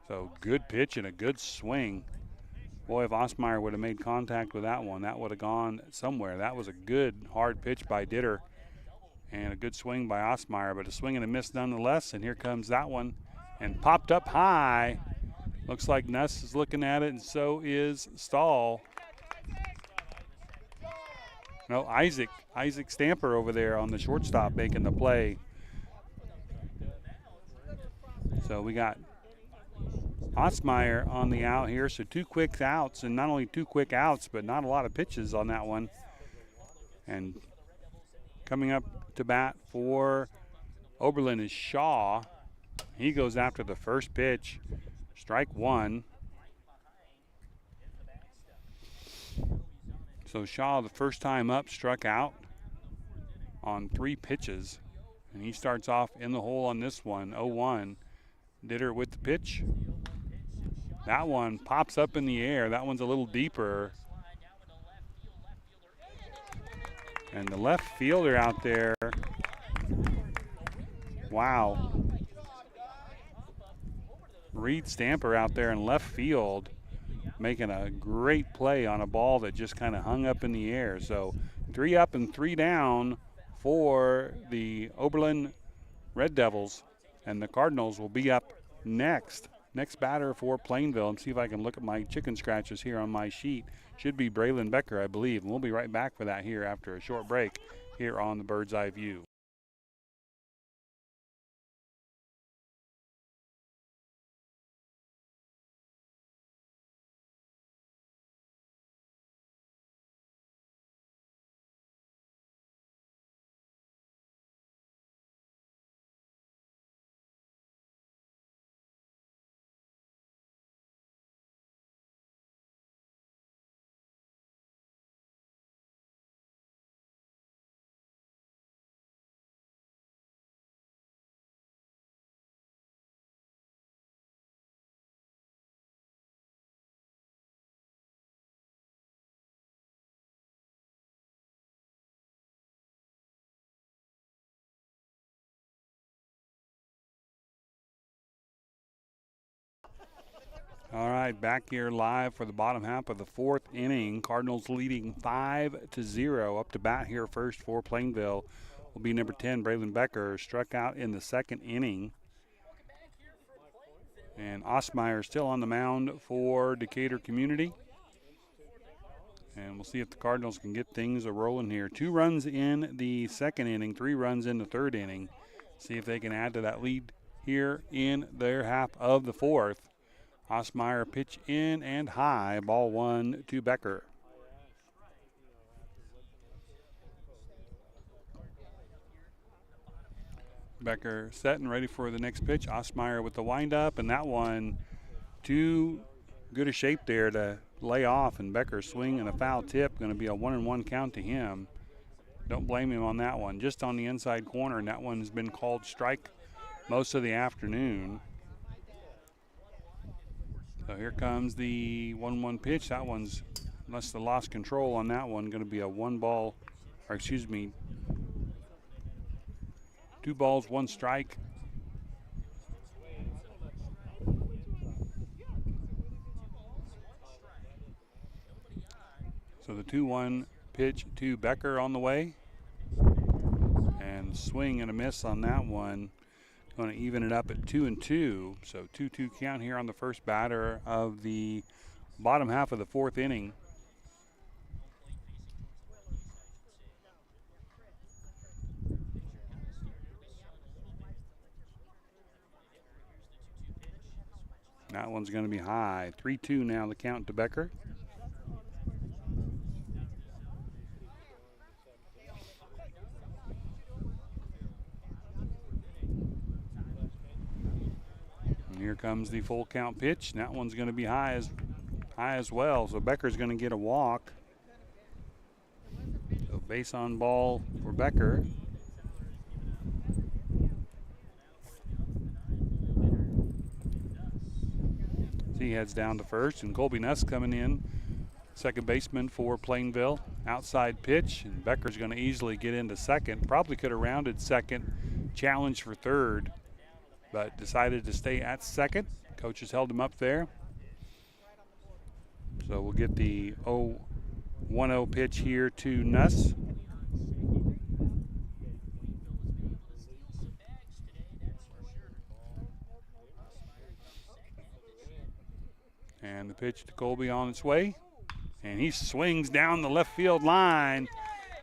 So good pitch and a good swing. Boy, if Osmeyer would have made contact with that one, that would have gone somewhere. That was a good hard pitch by Ditter and a good swing by Osmeyer, but a swing and a miss nonetheless. And here comes that one and popped up high. Looks like Nuss is looking at it, and so is Stahl. No, Isaac Stamper over there on the shortstop making the play. So we got Osmeyer on the out here, so 2 quick outs, and not only 2 quick outs, but not a lot of pitches on that one. And coming up to bat for Oberlin is Shaw. He goes after the first pitch, strike 1. So Shaw, the first time up, struck out on 3 pitches, and he starts off in the hole on this one, 0-1. Ditter with the pitch. That one pops up in the air. That one's a little deeper. And the left fielder out there, wow. Reed Stamper out there in left field making a great play on a ball that just kind of hung up in the air. So 3 up and 3 down for the Oberlin Red Devils, and the Cardinals will be up next. Next batter for Plainville, and see if I can look at my chicken scratches here on my sheet. Should be Braylon Becker, I believe, and we'll be right back for that here after a short break here on the Bird's Eye View. All right, back here live for the bottom half of the 4th inning. Cardinals leading 5-0. Up to bat here first for Plainville will be number 10, Braylon Becker, struck out in the 2nd inning. And Osmeyer still on the mound for Decatur Community. And we'll see if the Cardinals can get things a-rolling here. 2 runs in the 2nd inning, 3 runs in the 3rd inning. See if they can add to that lead here in their half of the 4th. Osmeyer pitch in and high, ball 1 to Becker. Becker set and ready for the next pitch. Osmeyer with the windup, and that one too good a shape there to lay off, and Becker swing and a foul tip. Going to be a 1-1 count to him. Don't blame him on that one. Just on the inside corner, and that one has been called strike most of the afternoon. So here comes the 1-1 pitch. That one's, unless they lost control on that one, going to be a 2 balls, 1 strike. So the 2-1 pitch to Becker on the way. And swing and a miss on that one. Going to even it up at 2-2. So 2-2 count here on the first batter of the bottom half of the 4th inning. That one's going to be high. 3-2 now the count to Becker. And here comes the full count pitch. And that one's going to be high as well. So Becker's going to get a walk. So base on ball for Becker. He heads down to first, and Colby Nuss coming in, second baseman for Plainville. Outside pitch, and Becker's going to easily get into second. Probably could have rounded second, challenge for third, but decided to stay at second. Coaches held him up there. So we'll get the 1-0 pitch here to Nuss. And the pitch to Colby on its way. And he swings down the left field line.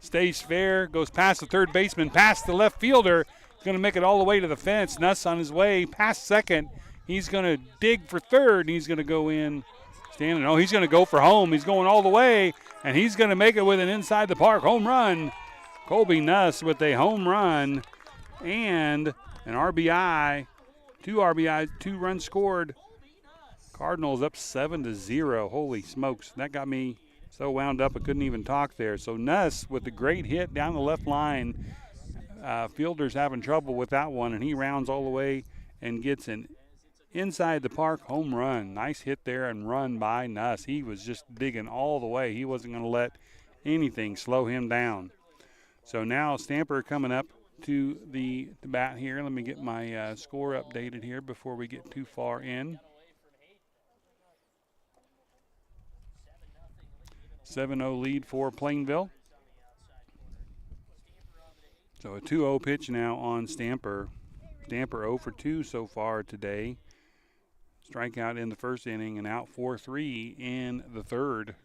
Stays fair, goes past the third baseman, past the left fielder. He's going to make it all the way to the fence. Nuss on his way past second. He's going to dig for third, and he's going to go in standing. Oh, he's going to go for home. He's going all the way, and he's going to make it with an inside the park home run. Colby Nuss with a home run and an RBI. 2 RBIs, 2 runs scored. Cardinals up 7-0. Holy smokes. That got me so wound up I couldn't even talk there. So Nuss with a great hit down the left line. Fielder's having trouble with that one, and he rounds all the way and gets an inside the park home run. Nice hit there and run by Nuss. He was just digging all the way. He wasn't going to let anything slow him down. So now Stamper coming up to the bat here. Let me get my score updated here before we get too far in. 7-0 lead for Plainville. So a 2-0 pitch now on Stamper. Stamper 0 for 2 so far today. Strikeout in the first inning and out 4-3 in the third.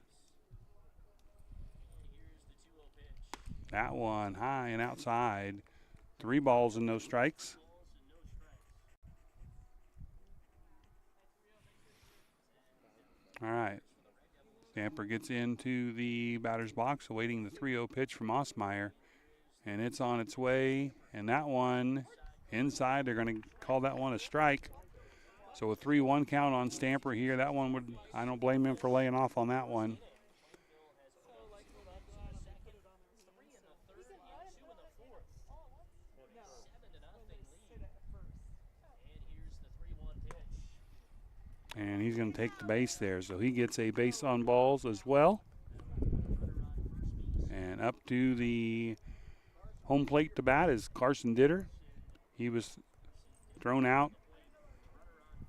That one high and outside. 3 balls and no strikes. All right. Stamper gets into the batter's box, awaiting the 3-0 pitch from Osmeyer. And it's on its way. And that one inside, they're going to call that one a strike. So a 3-1 count on Stamper here. That one would, I don't blame him for laying off on that one. And he's going to take the base there. So he gets a base on balls as well. And up to the home plate to bat is Carson Ditter. He was thrown out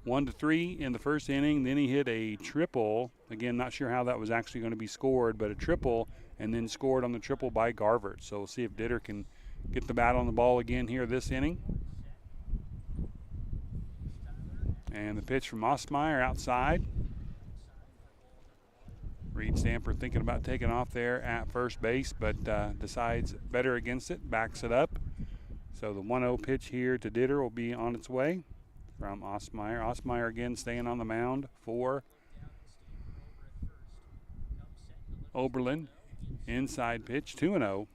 1-3 in the first inning. Then he hit a triple. Again, not sure how that was actually going to be scored, but a triple, and then scored on the triple by Garvert. So we'll see if Ditter can get the bat on the ball again here this inning. And the pitch from Osmeyer outside. Reed Stamper thinking about taking off there at first base, but decides better against it, backs it up. So the 1-0 pitch here to Ditter will be on its way from Osmeyer. Osmeyer again staying on the mound for Oberlin. Inside pitch, 2-0.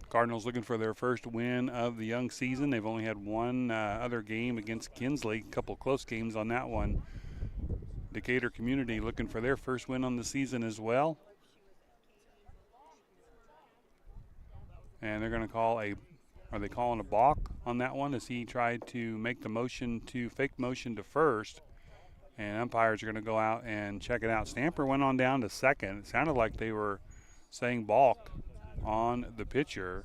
Cardinals looking for their first win of the young season. They've only had one other game against Kinsley, a couple close games on that one. Decatur Community looking for their first win on the season as well. And they're going to call are they calling a balk on that one as he tried to make the motion to fake motion to first. And umpires are going to go out and check it out. Stamper went on down to second. It sounded like they were saying balk on the pitcher.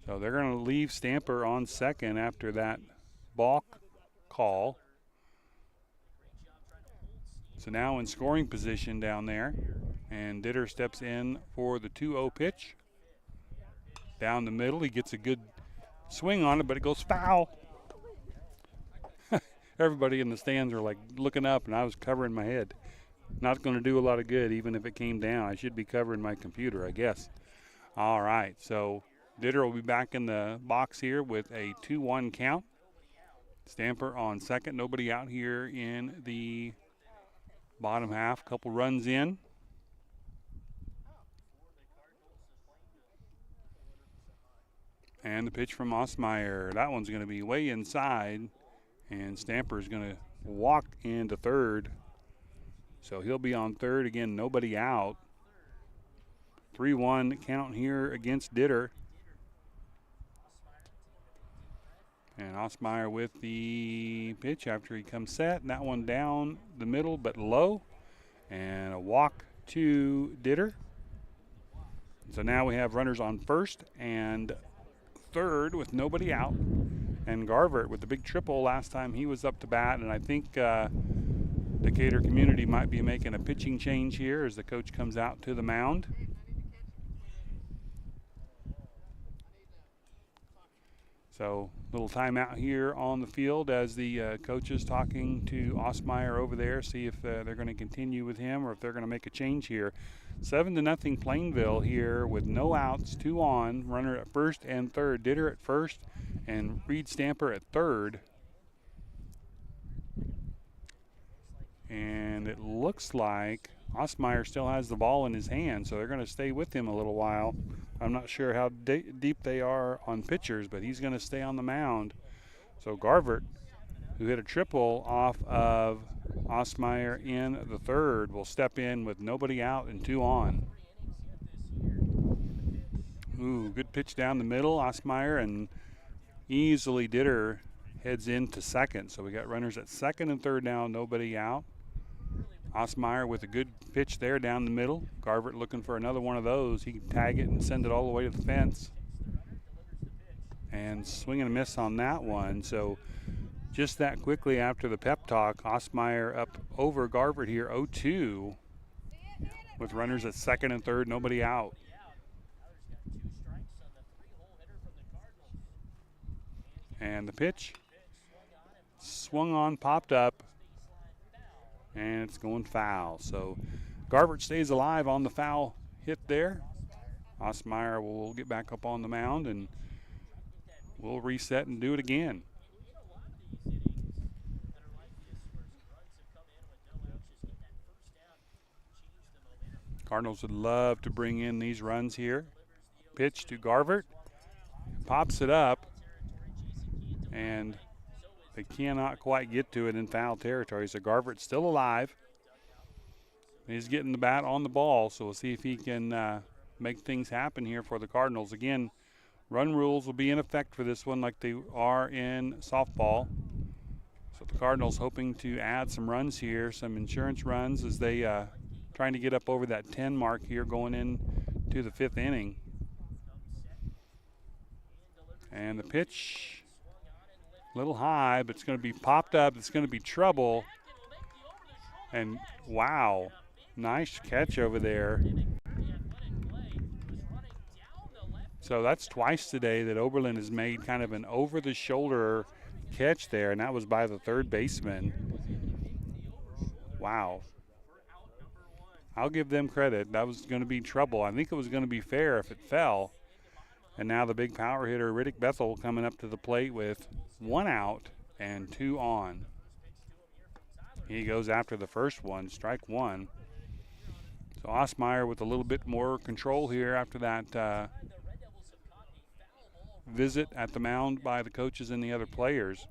So they're going to leave Stamper on second after that balk call. So now in scoring position down there, and Ditter steps in for the 2-0 pitch. Down the middle, he gets a good swing on it, but it goes foul. Everybody in the stands are like looking up, and I was covering my head. Not going to do a lot of good, even if it came down. I should be covering my computer, I guess. All right, so Ditter will be back in the box here with a 2-1 count. Stamper on second. Nobody out here in the bottom half. Couple runs in. And the pitch from Osmeyer. That one's going to be way inside. And Stamper's going to walk into third. So he'll be on third. Again, nobody out. 3-1 count here against Ditter. And Osmeyer with the pitch after he comes set. And that one down the middle but low. And a walk to Ditter. So now we have runners on first and third with nobody out. And Garvert with the big triple last time he was up to bat. And I think Decatur community might be making a pitching change here as the coach comes out to the mound. So little timeout here on the field as the coach is talking to Osmeyer over there, see if they're going to continue with him or if they're going to make a change here. 7-0 Plainville here with no outs, 2 on, runner at first and third. Ditter at first and Reed Stamper at third. And it looks like Osmeyer still has the ball in his hand, so they're going to stay with him a little while. I'm not sure how deep they are on pitchers, but he's going to stay on the mound. So Garvert, who hit a triple off of Osmeyer in the third, will step in with nobody out and 2 on. Ooh, good pitch down the middle, Osmeyer, and easily Ditter heads into second. So we got runners at second and third now, nobody out. Osmeyer with a good pitch there down the middle. Garvert looking for another one of those. He can tag it and send it all the way to the fence. And swing and a miss on that one. So just that quickly after the pep talk, Osmeyer up over Garvert here 0-2 with runners at second and third, nobody out. And the pitch swung on, popped up, and it's going foul. So Garvert stays alive on the foul hit there. Osmeyer will get back up on the mound and we'll reset and do it again. Cardinals would love to bring in these runs here. Pitch to Garvert, pops it up, and they cannot quite get to it in foul territory. So Garvert's still alive. He's getting the bat on the ball, so we'll see if he can make things happen here for the Cardinals. Again, run rules will be in effect for this one like they are in softball. So the Cardinals hoping to add some runs here, some insurance runs as they trying to get up over that 10 mark here going into the 5th inning. And the pitch, a little high, but it's going to be popped up. It's going to be trouble. And wow, nice catch over there. So that's twice today that Oberlin has made kind of an over-the-shoulder catch there, and that was by the third baseman. Wow. I'll give them credit. That was going to be trouble. I think it was going to be fair if it fell. And now the big power hitter, Riddick Bethel, coming up to the plate with 1 out and 2 on. He goes after the first one, strike 1. So Osmeyer with a little bit more control here after that visit at the mound by the coaches and the other players.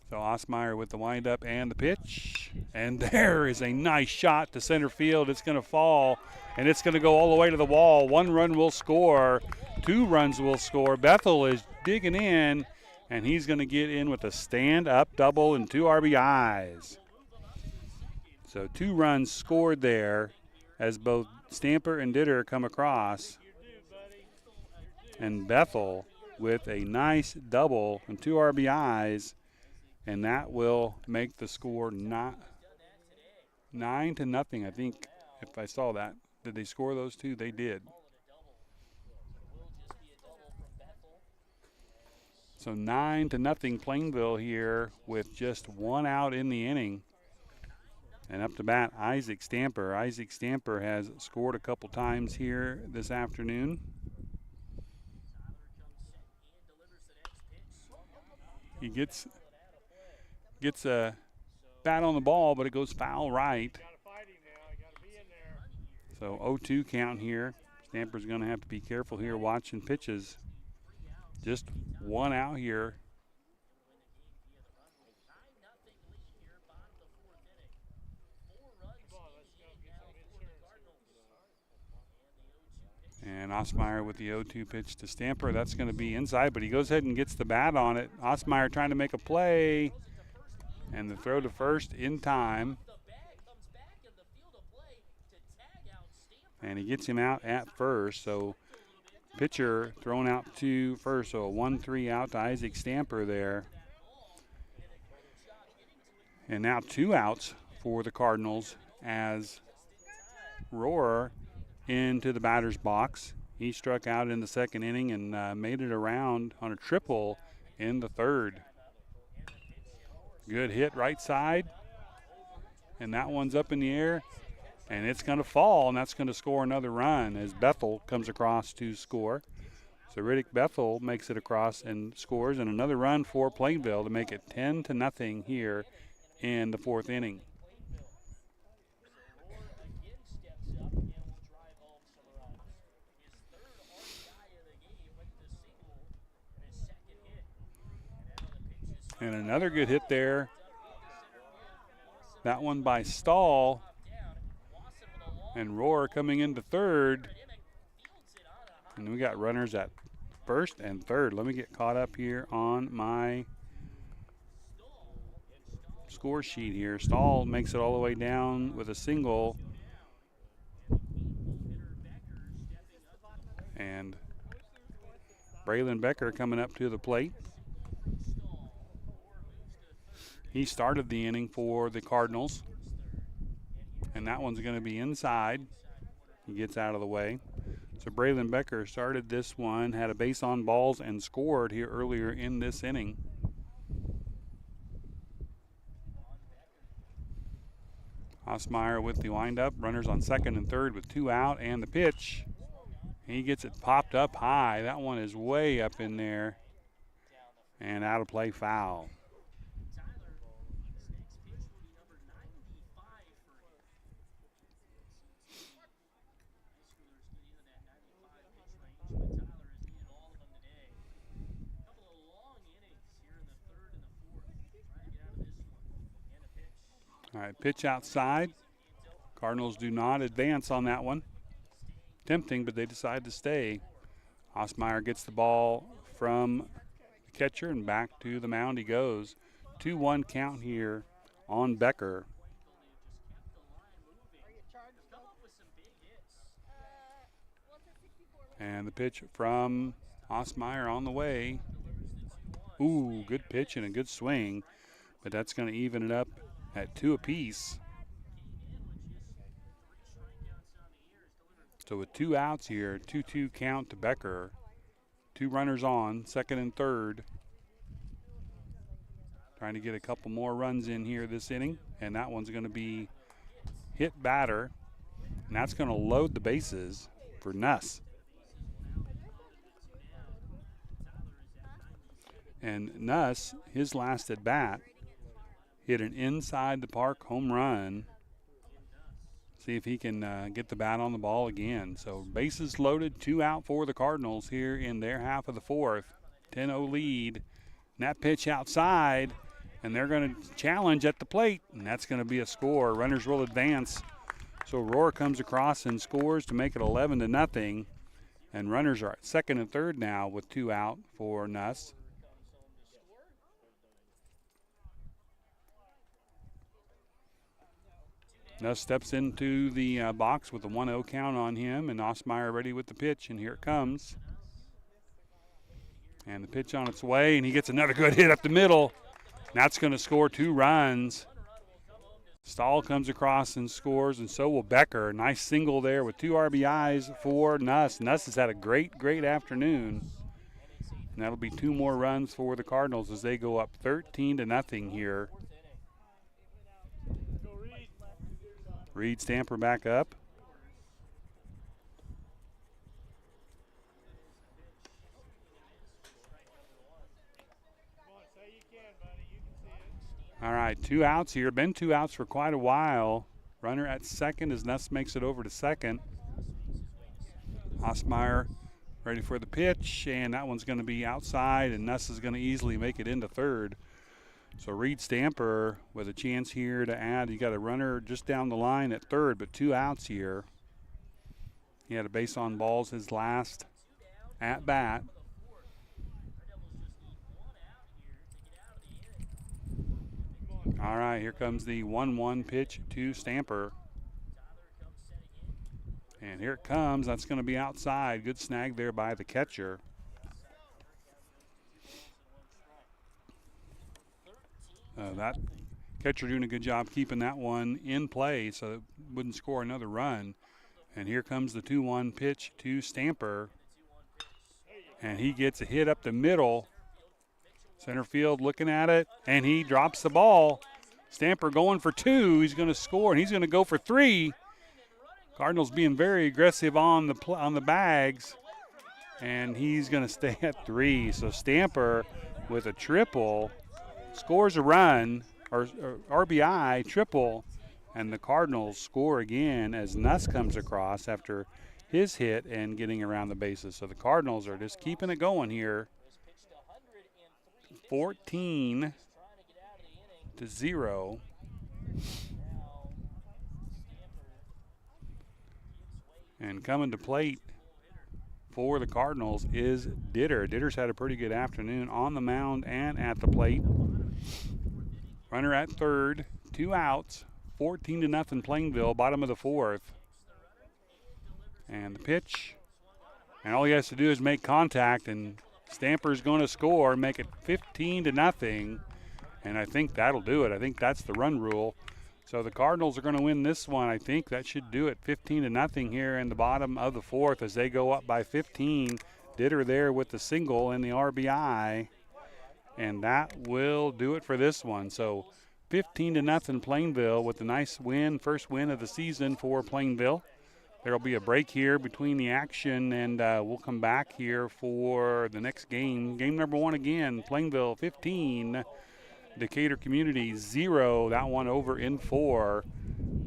So Osmeyer with the windup and the pitch. And there is a nice shot to center field. It's going to fall, and it's going to go all the way to the wall. 1 run will score. 2 runs will score. Bethel is digging in, and he's going to get in with a stand-up double and 2 RBIs. So 2 runs scored there as both Stamper and Ditter come across. And Bethel with a nice double and 2 RBIs. And that will make the score 9-0, I think, if I saw that. Did they score those 2? They did. So 9-0 Plainville here with just 1 out in the inning. And up to bat, Isaac Stamper. Isaac Stamper has scored a couple times here this afternoon. He gets a bat on the ball, but it goes foul right. So 0-2 count here. Stamper's going to have to be careful here watching pitches. Just 1 out here. And Osmeyer with the 0-2 pitch to Stamper. That's going to be inside, but he goes ahead and gets the bat on it. Osmeyer trying to make a play. And the throw to first in time. And he gets him out at first. So pitcher thrown out to first. So a 1-3 out to Isaac Stamper there. And now 2 outs for the Cardinals as Rohr into the batter's box. He struck out in the second inning and made it around on a triple in the third. Good hit right side. And that one's up in the air. And it's going to fall, and that's going to score another run as Bethel comes across to score. So Riddick Bethel makes it across and scores, and another run for Plainville to make it 10-0 here in the fourth inning. And another good hit there. That one by Stahl. And Rohr coming into third. And we got runners at first and third. Let me get caught up here on my score sheet here. Stahl makes it all the way down with a single. And Braylon Becker coming up to the plate. He started the inning for the Cardinals. And that one's going to be inside. He gets out of the way. So Braylon Becker started this one, had a base on balls, and scored here earlier in this inning. Osmeyer with the windup. Runners on second and third with 2 out, and the pitch. He gets it popped up high. That one is way up in there. And out of play, foul. All right, pitch outside. Cardinals do not advance on that one. Tempting, but they decide to stay. Osmeyer gets the ball from the catcher and back to the mound he goes. 2-1 count here on Becker. And the pitch from Osmeyer on the way. Ooh, good pitch and a good swing, but that's going to even it up at 2 apiece. So with 2 outs here, 2-2 count to Becker. 2 runners on, second and third. Trying to get a couple more runs in here this inning, and that one's going to be hit batter, and that's going to load the bases for Nuss. And Nuss, his last at bat, hit an inside the park home run. See if he can get the bat on the ball again. So bases loaded, 2 out for the Cardinals here in their half of the fourth. 10-0 lead. And that pitch outside, and they're going to challenge at the plate, and that's going to be a score. Runners will advance. So Rohr comes across and scores to make it 11-0. And runners are at second and third now with 2 out for Nuss. Nuss steps into the box with a 1-0 count on him, and Osmeyer ready with the pitch, and here it comes. And the pitch on its way, and he gets another good hit up the middle. That's going to score 2 runs. Stahl comes across and scores, and so will Becker. Nice single there with 2 RBIs for Nuss. Nuss has had a great, great afternoon. And that'll be 2 more runs for the Cardinals as they go up 13-0 here. Reed Stamper back up. All right, 2 outs here. Been 2 outs for quite a while. Runner at second as Nuss makes it over to second. Osmeyer ready for the pitch, and that one's going to be outside, and Nuss is going to easily make it into third. So Reed Stamper with a chance here to add. You got a runner just down the line at third, but 2 outs here. He had a base on balls his last at bat. All right, here comes the 1-1 pitch to Stamper. And here it comes. That's going to be outside. Good snag there by the catcher. That catcher doing a good job keeping that one in play so it wouldn't score another run. And here comes the 2-1 pitch to Stamper. And he gets a hit up the middle. Center field looking at it, and he drops the ball. Stamper going for 2. He's going to score, and he's going to go for 3. Cardinals being very aggressive on the bags, and he's going to stay at 3. So Stamper with a triple scores a run, or RBI triple, and the Cardinals score again as Nuss comes across after his hit and getting around the bases. So the Cardinals are just keeping it going here. 14-0. And coming to plate for the Cardinals is Ditter. Ditter's had a pretty good afternoon on the mound and at the plate. Runner at third, 2 outs, 14-0 Plainville, bottom of the 4th. And the pitch, and all he has to do is make contact, and Stamper's going to score, make it 15-0, and I think that'll do it. I think that's the run rule. So the Cardinals are going to win this one. I think that should do it. 15-0 here in the bottom of the 4th as they go up by 15. Ditter there with the single and the RBI, and that will do it for this one. So 15-0 Plainville with a nice win, first win of the season for Plainville. There will be a break here between the action, and we'll come back here for the next game. Game number 1 again, Plainville 15, Decatur Community 0. That one over in 4.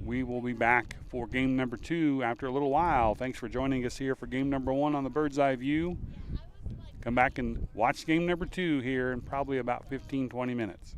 We will be back for game number 2 after a little while. Thanks for joining us here for game number 1 on the Bird's Eye View. Come back and watch game number 2 here in probably about 15-20 minutes.